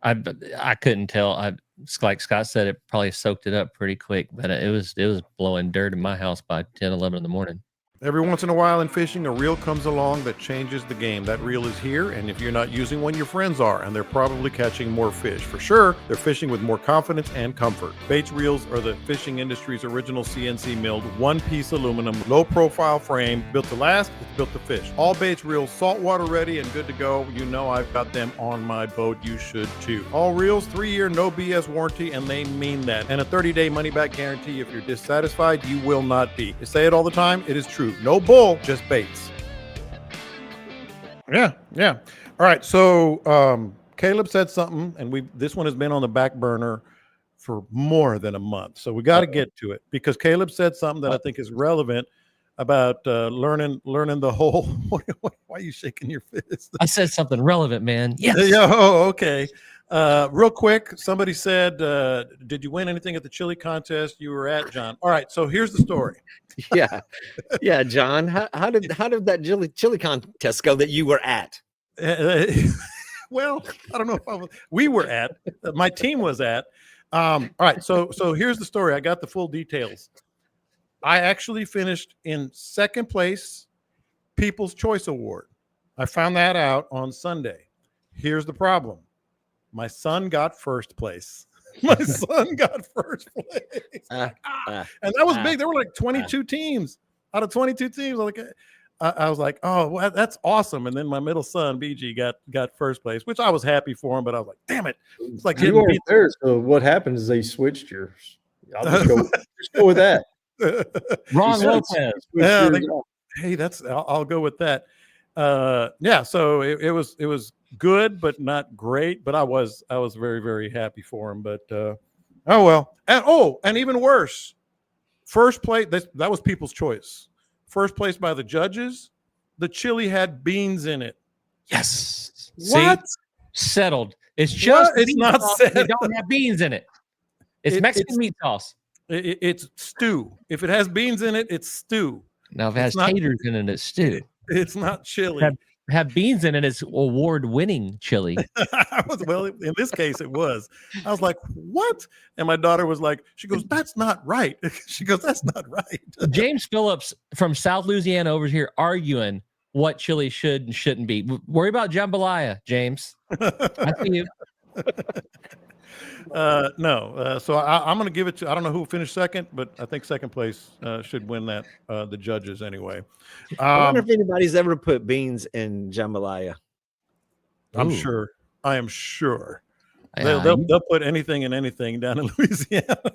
I couldn't tell. Like Scott said, it probably soaked it up pretty quick, but it was blowing dirt in my house by 10, 11 in the morning. Every once in a while in fishing, a reel comes along that changes the game. That reel is here, and if you're not using one, your friends are, and they're probably catching more fish. For sure, they're fishing with more confidence and comfort. Bates reels are the fishing industry's original CNC milled, one-piece aluminum, low-profile frame, built to last, it's built to fish. All Bates reels saltwater ready and good to go. You know I've got them on my boat. You should too. All reels, 3-year no BS warranty, and they mean that. And a 30-day money-back guarantee. If you're dissatisfied, you will not be. I say it all the time. It is true. No bull, just baits. Yeah. All right. So Caleb said something, and this one has been on the back burner for more than a month. So we got to get to it, because Caleb said something that I think is relevant about learning the whole. Why are you shaking your fist? I said something relevant, man. Yes. Oh, okay. Real quick, somebody said, did you win anything at the chili contest you were at, John? All right, so here's the story. Yeah, John. How did that chili contest go that you were at? Well, I don't know if we were at. My team was at. All right, so here's the story. I got the full details. I actually finished in second place, People's Choice Award. I found that out on Sunday. Here's the problem. My son got first place. And that was big. There were like 22 teams out of 22 teams. I was like, oh, well, that's awesome. And then my middle son, BG, got first place, which I was happy for him. But I was like, damn it. It's like you weren't there. So what happened is they switched yours. I'll just go with that. Ron Lopez. Yeah, hey, I'll go with that. So it was good, but not great. But I was very, very happy for him. But oh well. And even worse, first place. That was People's Choice. First place by the judges. The chili had beans in it. Yes. What? See? Settled. It's just it's not settled. They don't have beans in it. It's Mexican meat sauce. It's stew. If it has beans in it, it's stew. Now, if it has taters in it, it's stew. It's not chili. Have beans in it, it's award-winning chili. Well, in this case, it was. I was like, what? And my daughter was like, she goes, that's not right. She goes, that's not right. James Phillips from South Louisiana over here arguing what chili should and shouldn't be. Worry about jambalaya, James. I see you. No. So I'm going to give it to, I don't know who finished second, but I think second place should win that, the judges anyway. I wonder if anybody's ever put beans in jambalaya. I'm sure. I am sure. Yeah, They'll put anything and anything down in Louisiana.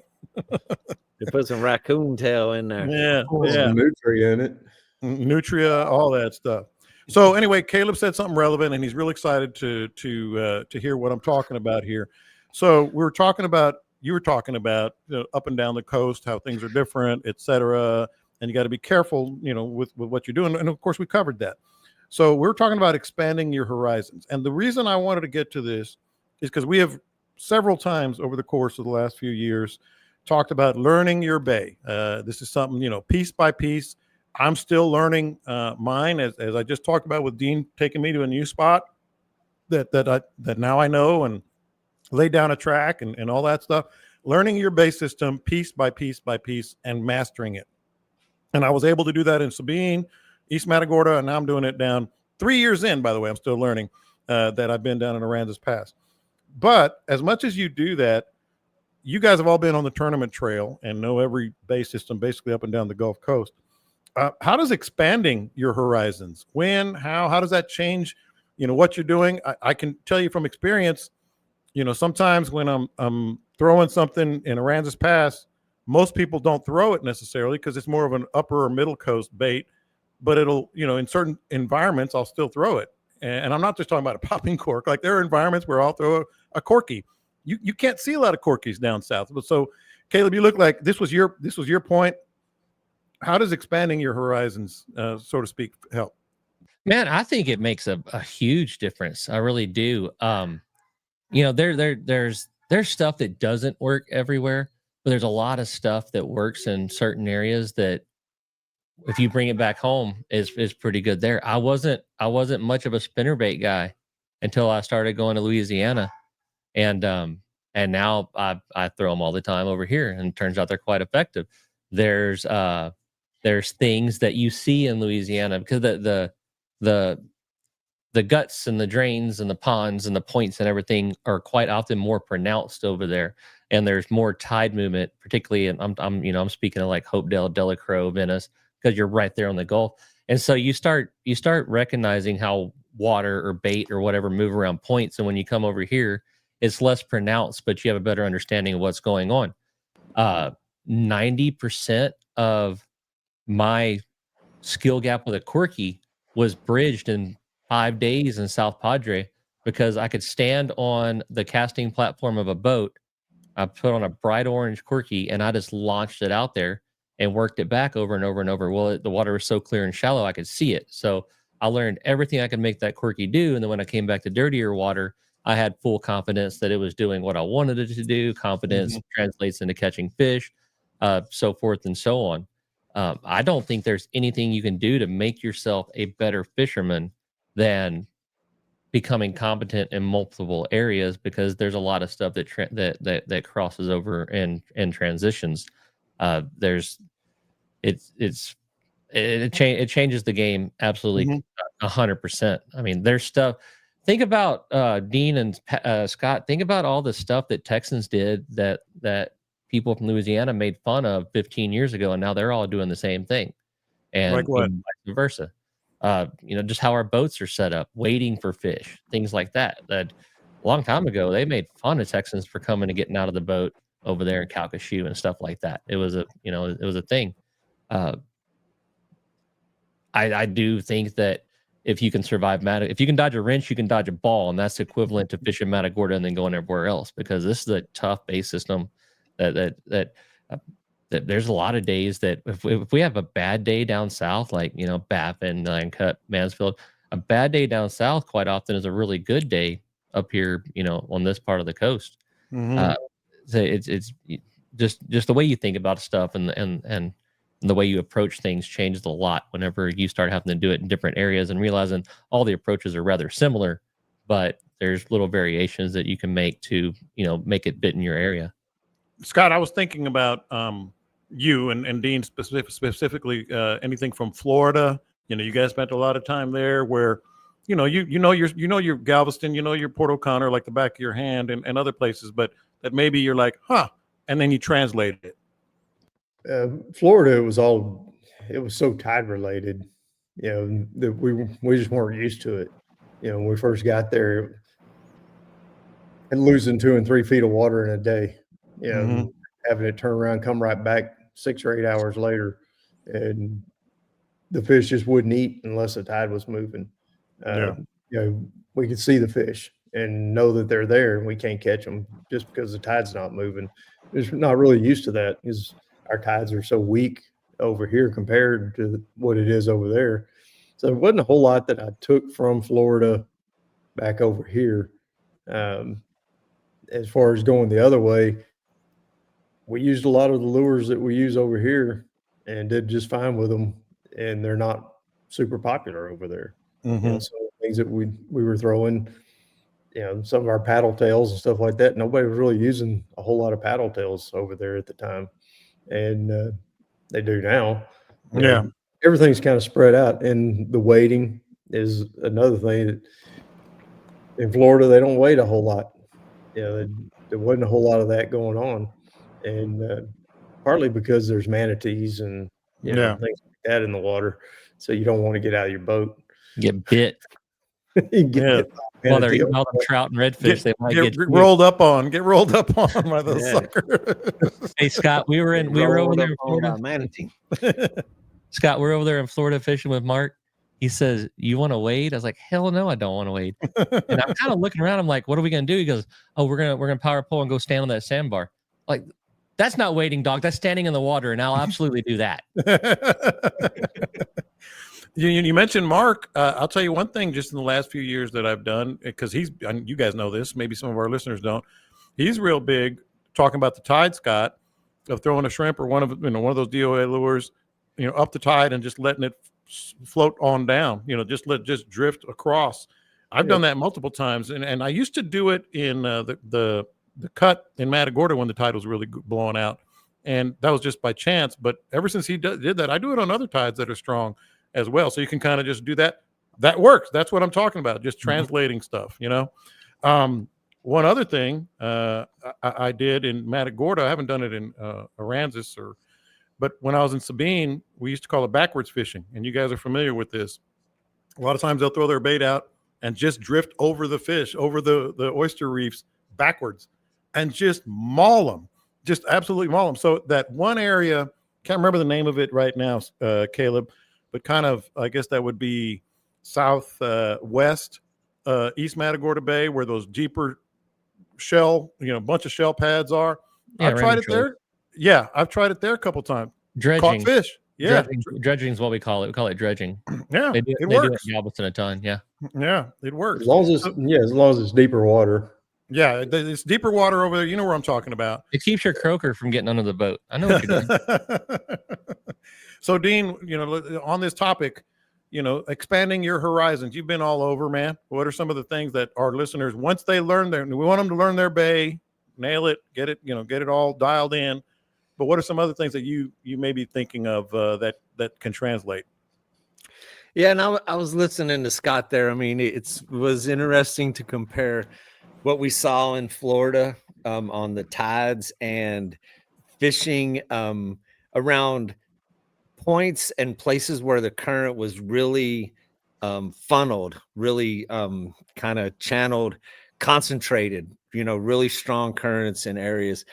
They put some raccoon tail in there. Yeah, Some nutria in it. Nutria, all that stuff. So anyway, Caleb said something relevant, and he's really excited to hear what I'm talking about here. So you were talking about up and down the coast, how things are different, etc. And you got to be careful, with what you're doing. And of course, we covered that. So we're talking about expanding your horizons. And the reason I wanted to get to this is because we have several times over the course of the last few years talked about learning your bay. This is something, piece by piece. I'm still learning mine, as I just talked about with Dean taking me to a new spot that now I know and lay down a track and all that stuff. Learning your bay system piece by piece by piece and mastering it. And I was able to do that in Sabine, East Matagorda, and now I'm doing it down 3 years in, by the way. I'm still learning that I've been down in Aransas Pass. But as much as you do that, you guys have all been on the tournament trail and know every bay system basically up and down the Gulf Coast. How does expanding your horizons, how does that change, what you're doing? I can tell you from experience, sometimes when I'm throwing something in Aransas Pass, most people don't throw it necessarily because it's more of an upper or middle coast bait, but it'll, in certain environments, I'll still throw it. And I'm not just talking about a popping cork. Like there are environments where I'll throw a corky. You can't see a lot of corkies down south. But so, Caleb, you look like this was your point. How does expanding your horizons, so to speak, help? Man, I think it makes a huge difference. I really do. There's stuff that doesn't work everywhere, but there's a lot of stuff that works in certain areas that if you bring it back home is pretty good there. I wasn't much of a spinnerbait guy until I started going to Louisiana, and now I throw them all the time over here, and it turns out they're quite effective. There's things that you see in Louisiana because the guts and the drains and the ponds and the points and everything are quite often more pronounced over there, and there's more tide movement, particularly. And I'm speaking of like Hopedale, Delacroix, Venice, because you're right there on the Gulf, and so you start recognizing how water or bait or whatever move around points, and when you come over here, it's less pronounced, but you have a better understanding of what's going on. 90% of my skill gap with a quirky was bridged in 5 days in South Padre because I could stand on the casting platform of a boat. I put on a bright orange quirky and I just launched it out there and worked it back over and over and over. Well, the water was so clear and shallow, I could see it. So I learned everything I could make that quirky do. And then when I came back to dirtier water, I had full confidence that it was doing what I wanted it to do. Confidence translates into catching fish, so forth and so on. I don't think there's anything you can do to make yourself a better fisherman than becoming competent in multiple areas, because there's a lot of stuff that crosses over and transitions. It changes the game absolutely 100%. I mean, there's stuff. Think about Dean and Scott. Think about all the stuff that Texans did that people from Louisiana made fun of 15 years ago, and now they're all doing the same thing. And Like what? Vice versa. Just how our boats are set up, waiting for fish, things like that. That a long time ago, they made fun of Texans for coming and getting out of the boat over there in Calcasieu and stuff like that. It was a thing. I do think that if you can survive if you can dodge a wrench, you can dodge a ball, and that's equivalent to fishing Matagorda and then going everywhere else, because this is a tough base system that there's a lot of days that if we have a bad day down south, like Baffin, Nine Cut, Mansfield, a bad day down south quite often is a really good day up here, on this part of the coast. So it's just the way you think about stuff and the way you approach things changes a lot whenever you start having to do it in different areas and realizing all the approaches are rather similar, but there's little variations that you can make to make it fit in your area. Scott, I was thinking about you and Dean specifically. Anything from Florida, you guys spent a lot of time there. Where, your Galveston, your Port O'Connor like the back of your hand, and other places, but that maybe you're like, and then you translate it. Florida, it was so tide related, that we just weren't used to it. When we first got there, and losing 2 and 3 feet of water in a day. You know, Mhm. having it turn around, come right back 6 or 8 hours later, and the fish just wouldn't eat unless the tide was moving. Yeah. You know, we could see the fish and know that they're there, and we can't catch them just because the tide's not moving. It's not really used to that because our tides are so weak over here compared to what it is over there. So there wasn't a whole lot that I took from Florida back over here. As far as going the other way, we used a lot of the lures that we use over here and did just fine with them. And they're not super popular over there. You know, some of the things that we were throwing, you know, some of our paddle tails and stuff like that. Nobody was really using a whole lot of paddle tails over there at the time, and they do now. You Yeah. know, everything's kind of spread out, and the weighting is another thing. That in Florida, they don't weight a whole lot. You know, there wasn't a whole lot of that going on, and partly because there's manatees and things like that in the water, so you don't want to get out of your boat. Get bit. You get bit by a While they're manatee. eating all the trout and redfish, they might get rolled up on. Get rolled up on by those Yeah. suckers. Hey Scott, we were over there in Florida. Manatee. Scott, we're over there in Florida fishing with Mark. He says, "You want to wade?" I was like, "Hell no, I don't want to wade." And I'm kind of looking around. I'm like, "What are we gonna do?" He goes, "Oh, we're gonna power pole and go stand on that sandbar." Like, that's not wading, dog. That's standing in the water, and I'll absolutely do that. You mentioned Mark. I'll tell you one thing just in the last few years that I've done, because you guys know this, maybe some of our listeners don't. He's real big talking about the tide, Scott, of throwing a shrimp or one of those DOA lures, up the tide and just letting it float on down, just drift across. I've done that multiple times. And I used to do it in the cut in Matagorda when the tide was really blowing out. And that was just by chance. But ever since he did that, I do it on other tides that are strong as well. So you can kind of just do that. That works. That's what I'm talking about. Just translating stuff, One other thing I did in Matagorda, I haven't done it in Aransas, but when I was in Sabine, we used to call it backwards fishing. And you guys are familiar with this. A lot of times they'll throw their bait out and just drift over the fish, over the oyster reefs backwards and just maul them, just absolutely maul them. So that one area, can't remember the name of it right now, Caleb, but kind of, I guess that would be southwest, East Matagorda Bay, where those deeper shell, bunch of shell pads are. Yeah, I've tried it there. Yeah, I've tried it there a couple times. Dredging. Caught fish. Yeah. Dredging is what we call it. We call it dredging. Yeah, it works. They do it in Galveston a ton. Yeah. Yeah, it works. As long as it's deeper water. Yeah, it's deeper water over there. You know where I'm talking about. It keeps your croaker from getting under the boat. I know what you're doing. So, Dean, on this topic, expanding your horizons. You've been all over, man. What are some of the things that our listeners, once they learn we want them to learn their bay, nail it, get it all dialed in. But what are some other things that you may be thinking of that can translate? Yeah, and I was listening to Scott there. I mean, it was interesting to compare what we saw in Florida on the tides and fishing around points and places where the current was really funneled, really kind of channeled, concentrated, really strong currents in areas.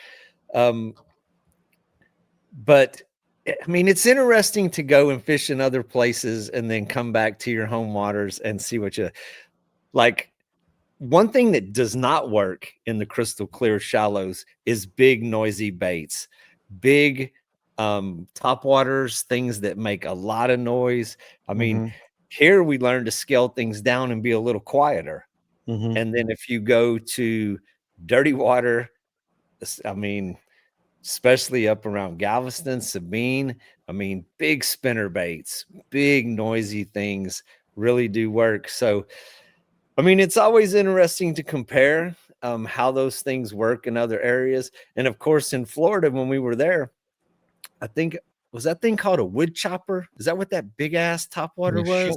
But I mean, it's interesting to go and fish in other places and then come back to your home waters and see what you like. One thing that does not work in the crystal clear shallows is big, noisy baits, big topwaters, things that make a lot of noise. I mean, here we learn to scale things down and be a little quieter. And then if you go to dirty water, I mean, especially up around Galveston, Sabine, I mean, big spinner baits, big noisy things really do work. So, I mean, it's always interesting to compare how those things work in other areas. And of course, in Florida, when we were there, I think, was that thing called a wood chopper? Is that what that big ass topwater was?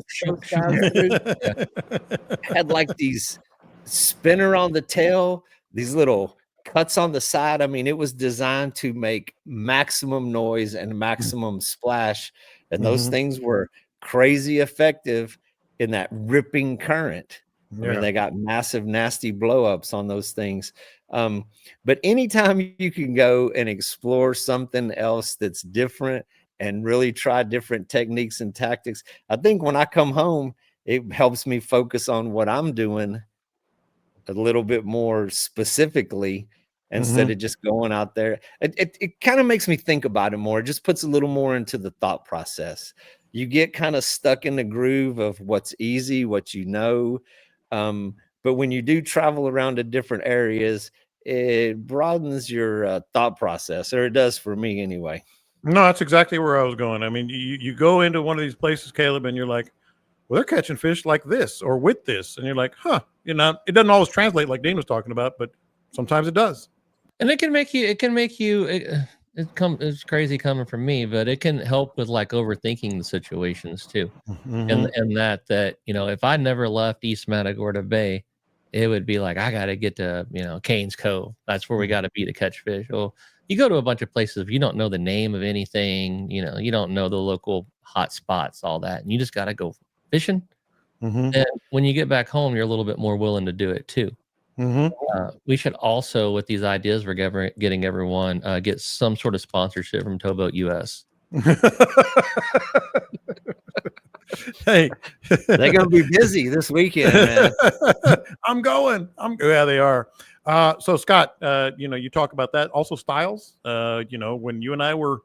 Had like these spinner on the tail, these little cuts on the side. I mean, it was designed to make maximum noise and maximum splash. And those things were crazy effective in that ripping current. I mean, they got massive, nasty blow-ups on those things. But anytime you can go and explore something else that's different and really try different techniques and tactics, I think when I come home, it helps me focus on what I'm doing a little bit more specifically instead of just going out there. It kind of makes me think about it more. It just puts a little more into the thought process. You get kind of stuck in the groove of what's easy, what you know. But when you do travel around to different areas, it broadens your thought process, or it does for me anyway. No, that's exactly where I was going. I mean, you go into one of these places, Caleb, and you're like, well, they're catching fish like this or with this. And you're like, huh, it doesn't always translate like Dean was talking about, but sometimes it does. And it's crazy coming from me, but it can help with like overthinking the situations too. And that, if I never left East Matagorda Bay, it would be like, I got to get to, Canes Cove. That's where we got to be to catch fish. Well, you go to a bunch of places, if you don't know the name of anything, you don't know the local hot spots, all that, and you just got to go fishing. And when you get back home, you're a little bit more willing to do it too. We should also, with these ideas we're getting everyone, get some sort of sponsorship from Towboat US. Hey, they're gonna be busy this weekend, man. I'm going. Yeah, they are. So Scott, you talk about that. Also styles. When you and I were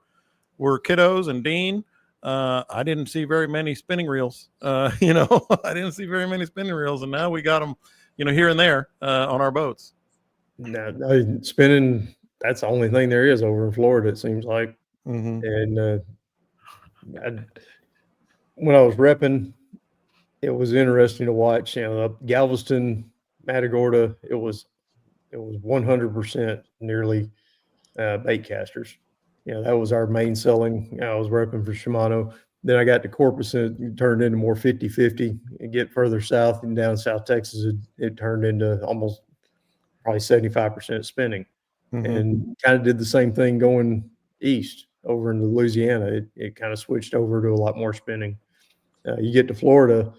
kiddos, and Dean, I didn't see very many spinning reels. I didn't see very many spinning reels, and now we got them, here and there on our boats. No, spinning, that's the only thing there is over in Florida, it seems like. And when I was repping, it was interesting to watch. Galveston, Matagorda, it was 100% nearly bait casters. That was our main selling. I was repping for Shimano. Then I got to Corpus, and it turned into more 50-50. And get further south and down South Texas, it turned into almost probably 75% spinning. And kind of did the same thing going east over into Louisiana. It kind of switched over to a lot more spinning. You get to Florida,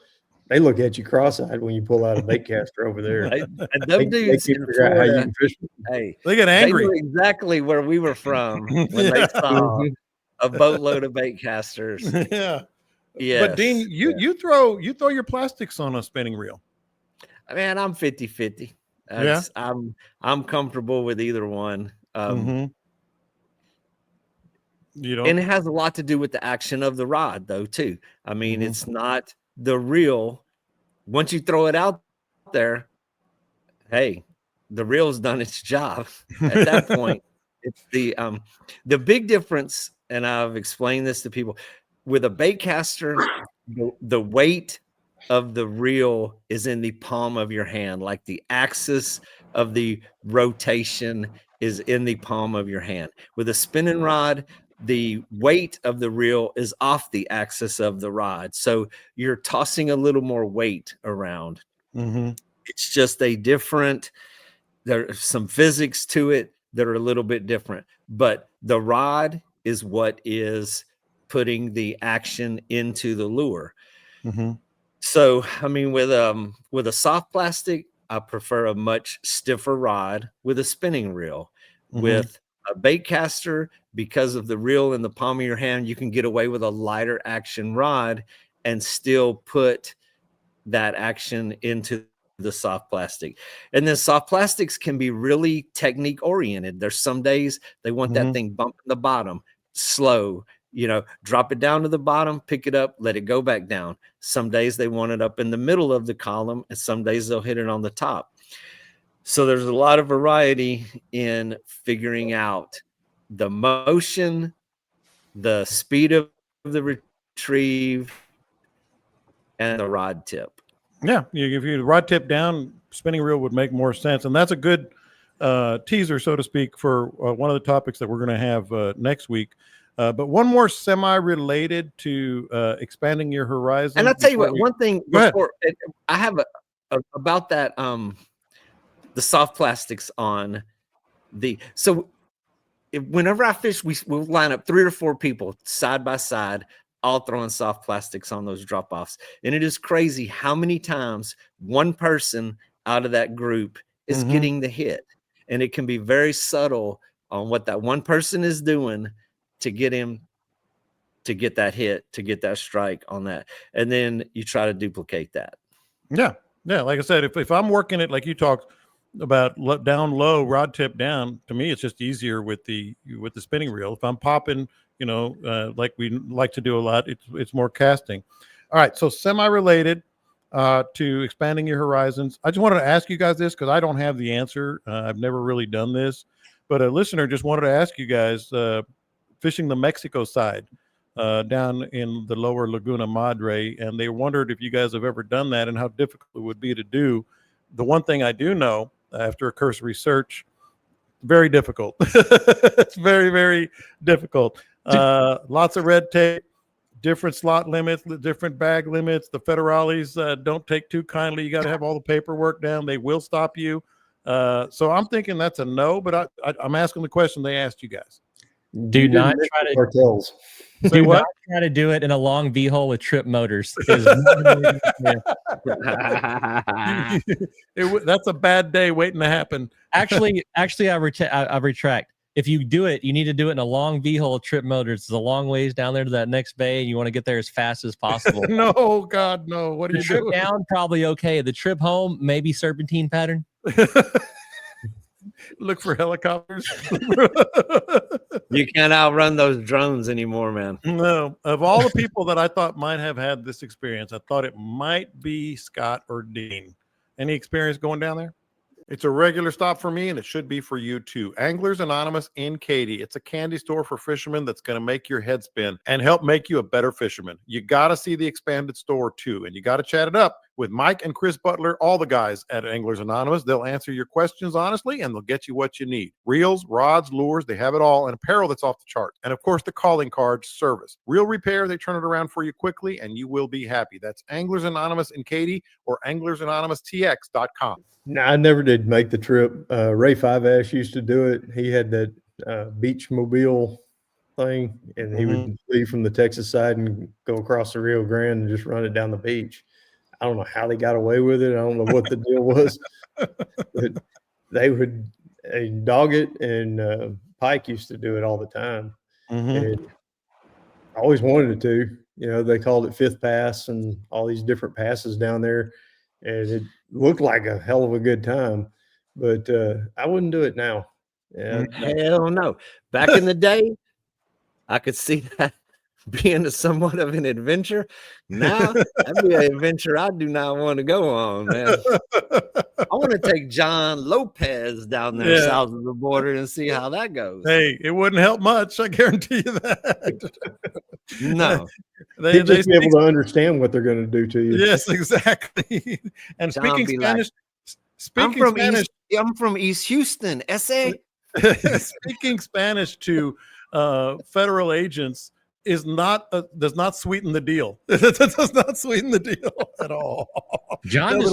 they look at you cross-eyed when you pull out a bait caster over there. Them dudes in Florida, hey, they get angry. They knew exactly where we were from when they saw a boatload of bait casters. Yeah. Yes. But Dean, you throw your plastics on a spinning reel. Man, I'm 50-50. I'm comfortable with either one. And it has a lot to do with the action of the rod, though, too. I mean, it's not the reel. Once you throw it out there, hey, the reel's done its job. At that point, it's the big difference, and I've explained this to people, with a bait caster, the weight of the reel is in the palm of your hand, like the axis of the rotation is in the palm of your hand. With a spinning rod, the weight of the reel is off the axis of the rod. So you're tossing a little more weight around. It's just there's some physics to it that are a little bit different, but the rod is what is putting the action into the lure. So, I mean, with a soft plastic, I prefer a much stiffer rod with a spinning reel. With a bait caster, because of the reel in the palm of your hand, you can get away with a lighter action rod and still put that action into the soft plastic. And then soft plastics can be really technique oriented. There's some days they want that thing bumping the bottom, slow, drop it down to the bottom, pick it up, let it go back down. Some days they want it up in the middle of the column, and some days they'll hit it on the top. So there's a lot of variety in figuring out the motion, the speed of the retrieve, and the rod tip. Yeah, if you rod tip down, spinning reel would make more sense. And that's a good teaser, so to speak, for one of the topics that we're going to have next week. But one more semi-related to expanding your horizon. And I'll tell you what, one thing before I have about that, the soft plastics on whenever I fish, we'll line up 3 or 4 people side by side all throwing soft plastics on those drop-offs. And it is crazy how many times one person out of that group is getting the hit. And it can be very subtle on what that one person is doing to get him to get that hit, to get that strike on that. And then you try to duplicate that. Yeah. Yeah. Like I said, if I'm working it, like you talked about down low, rod tip down, to me, it's just easier with the spinning reel. If I'm popping, like we like to do a lot, it's more casting. All right. So semi-related to expanding your horizons. I just wanted to ask you guys this because I don't have the answer. I've never really done this, but a listener just wanted to ask you guys, fishing the Mexico side, down in the lower Laguna Madre, and they wondered if you guys have ever done that and how difficult it would be to do. The one thing I do know after a cursory research, very difficult. It's very, very difficult. Lots of red tape, different slot limits, different bag limits. The federales don't take too kindly. You got to have all the paperwork down. They will stop you. So I'm thinking that's a no, but I'm asking the question they asked you guys. Do not try to cartels. Say what? Not try to do it in a long V hole with trip motors. That's a bad day waiting to happen. Actually, I retract. If you do it, you need to do it in a long V hole trip motors. It's a long ways down there to that next bay, and you want to get there as fast as possible. No, God, no. What are you trip doing? Down, probably okay. The trip home, maybe serpentine pattern. Look for helicopters. You can't outrun those drones anymore, man. No. Of all the people that I thought might have had this experience, I thought it might be Scott or Dean. Any experience going down there? It's a regular stop for me, and it should be for you too. Anglers Anonymous in Katy. It's a candy store for fishermen that's going to make your head spin and help make you a better fisherman. You got to see the expanded store too, and you got to chat it up with Mike and Chris Butler, all the guys at Anglers Anonymous. They'll answer your questions honestly, and they'll get you what you need. Reels, rods, lures, they have it all, and apparel that's off the chart. And of course, the calling card service. Real repair, they turn it around for you quickly, and you will be happy. That's Anglers Anonymous in Katy or anglersanonymous.tx.com. No, I never did make the trip. Ray 5S used to do it. He had that beach mobile thing, and he would leave from the Texas side and go across the Rio Grande and just run it down the beach. I don't know how they got away with it. I don't know what the deal was, but they would dog it, and Pike used to do it all the time. And I always wanted to. They called it Fifth Pass and all these different passes down there, and it looked like a hell of a good time, but I wouldn't do it now. Yeah, hell no. Back in the day, I could see that being somewhat of an adventure. Now, that'd be an adventure I do not want to go on, man. I want to take John Lopez down there south of the border and see how that goes. Hey, it wouldn't help much. I guarantee you that. No. They just be able to understand what they're going to do to you. Yes, exactly. And John speaking Spanish, I'm from East Houston, SA. Speaking Spanish to federal agents does not sweeten the deal. It does not sweeten the deal at all. John's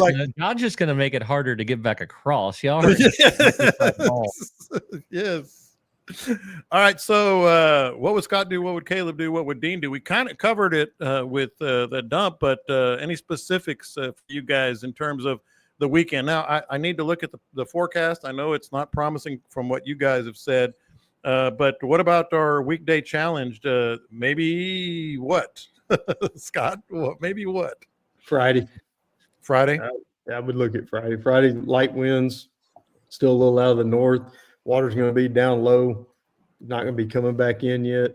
just gonna make it harder to get back across. Y'all heard yes. All right. So what would Scott do? What would Caleb do? What would Dean do? We kind of covered it with the dump, but any specifics for you guys in terms of the weekend? Now, I need to look at the forecast. I know it's not promising from what you guys have said, but what about our weekday challenge? Maybe what? Scott, maybe what? Friday. I would look at Friday. Friday, light winds, still a little out of the north. Water's going to be down low, not going to be coming back in yet.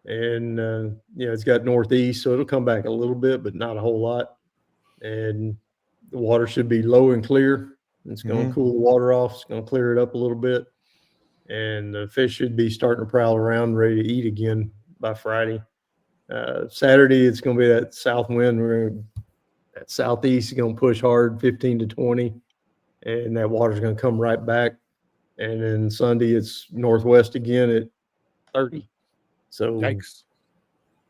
And, it's got northeast, so it'll come back a little bit, but not a whole lot. And the water should be low and clear. It's going to cool the water off. It's going to clear it up a little bit. And the fish should be starting to prowl around, ready to eat again by Friday. Saturday, it's going to be that south wind. That southeast is going to push hard, 15 to 20. And that water's going to come right back. And then Sunday, it's northwest again at 30. So Yikes.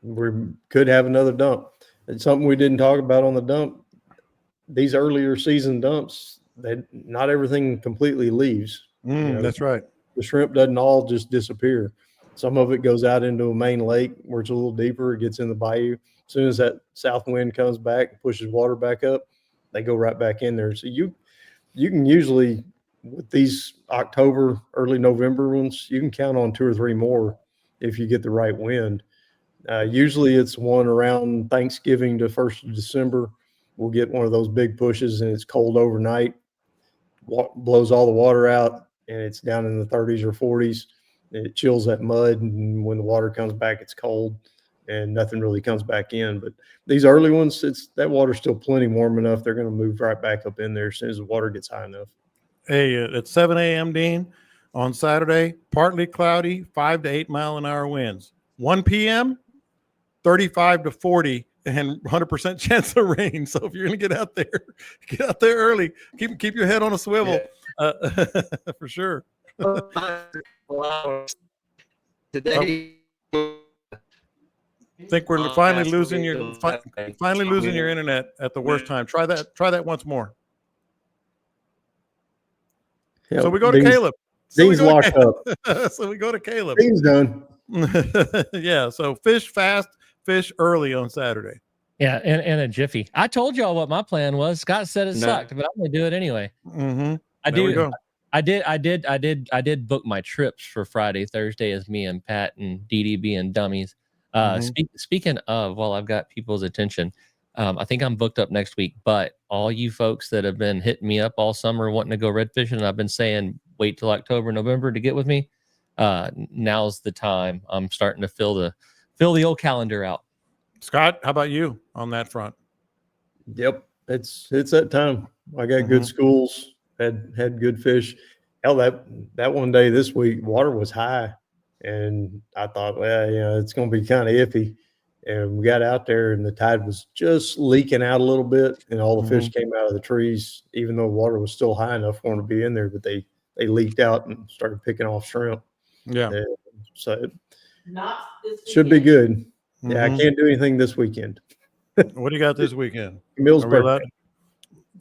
We could have another dump. It's something we didn't talk about on the dump. These earlier season dumps, not everything completely leaves. That's right. The shrimp doesn't all just disappear. Some of it goes out into a main lake where it's a little deeper. It gets in the bayou. As soon as that south wind comes back and pushes water back up, they go right back in there. So you can usually, with these October, early November ones, you can count on 2 or 3 more if you get the right wind. Usually it's one around Thanksgiving to 1st of December. We'll get one of those big pushes and it's cold overnight, blows all the water out, and it's down in the 30s or 40s. It chills that mud, and when the water comes back, it's cold and nothing really comes back in. But these early ones, that water's still plenty warm enough. They're going to move right back up in there as soon as the water gets high enough. Hey, at 7 a.m., Dean, on Saturday, partly cloudy, 5 to 8 mile an hour winds. 1 p.m., 35 to 40 and 100% chance of rain. So if you're going to get out there early. Keep your head on a swivel, for sure. Today, I think we're finally losing your internet at the worst time. Try that once more. Yeah, so we go to Caleb. Dean's locked up. So we go to Caleb. Dean's done. Yeah. So fish fast, fish early on Saturday. Yeah, and a jiffy. I told y'all what my plan was. Scott said it sucked, but I'm gonna do it anyway. Mm-hmm. I did book my trips for Friday, Thursday as me and Pat and DD being dummies. Speaking of, while I've got people's attention, I think I'm booked up next week. But all you folks that have been hitting me up all summer wanting to go red fishing, and I've been saying wait till October, November to get with me. Now's the time. I'm starting to fill the old calendar out. Scott, how about you on that front? Yep, it's that time. I got good schools, had good fish. Hell, that one day this week, water was high, and I thought, well, it's going to be kind of iffy. And we got out there, and the tide was just leaking out a little bit, and all the fish came out of the trees, even though water was still high enough for them to be in there. But they leaked out and started picking off shrimp. Yeah, and so it should be good. Yeah, I can't do anything this weekend. What do you got this weekend? Camille's birthday.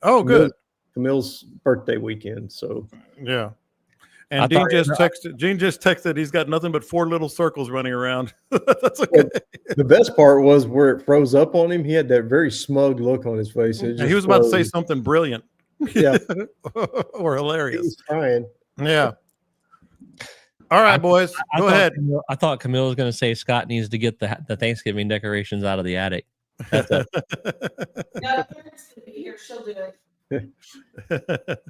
Oh, good. Camille's birthday weekend. So yeah. And Gene just texted. He's got nothing but 4 little circles running around. That's okay. Well, the best part was where it froze up on him. He had that very smug look on his face. He was about to say something brilliant. Yeah, or hilarious. He was trying. Yeah. All right, boys. Go ahead. I thought Camille was going to say Scott needs to get the Thanksgiving decorations out of the attic. No, Karen's gonna be here. She'll do it.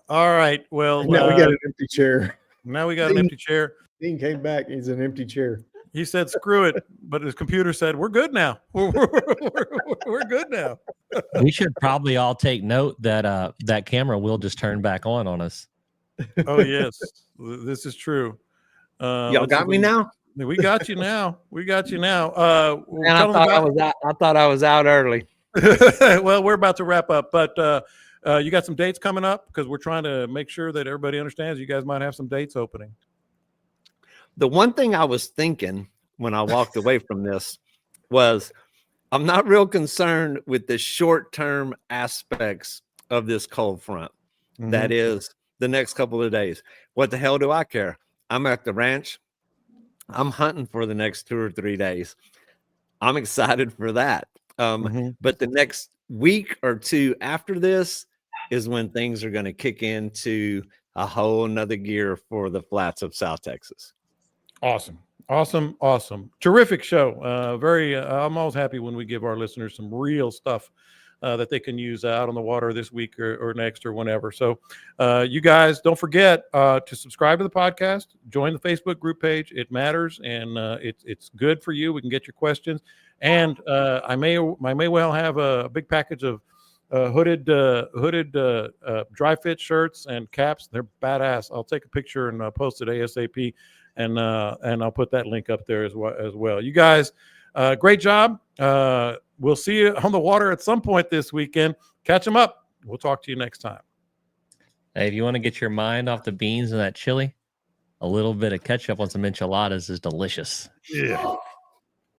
All right. Well, now we got an empty chair. Now we got an empty chair. Dean came back. He's an empty chair. He said, "Screw it," but his computer said, "We're good now. We're good now." We should probably all take note that that camera will just turn back on us. Oh yes, this is true. Y'all got me now. We got you now. We got you now. And I thought I was out early. Well, we're about to wrap up, but you got some dates coming up because we're trying to make sure that everybody understands you guys might have some dates opening. The one thing I was thinking when I walked away from this was I'm not real concerned with the short-term aspects of this cold front. That is the next couple of days. What the hell do I care? I'm at the ranch. I'm hunting for the next 2 or 3 days. I'm excited for that. But the next week or 2 after this is when things are going to kick into a whole nother gear for the flats of South Texas. Awesome. Terrific show. I'm always happy when we give our listeners some real stuff that they can use out on the water this week or next or whenever. So you guys don't forget to subscribe to the podcast, join the Facebook group page. It matters, and it's good for you. We can get your questions. And I may well have a big package of hooded dry fit shirts and caps. They're badass. I'll take a picture and post it ASAP, and I'll put that link up there as well. You guys, great job. We'll see you on the water at some point this weekend. Catch them up. We'll talk to you next time. Hey, if you want to get your mind off the beans and that chili, a little bit of ketchup on some enchiladas is delicious. Yeah.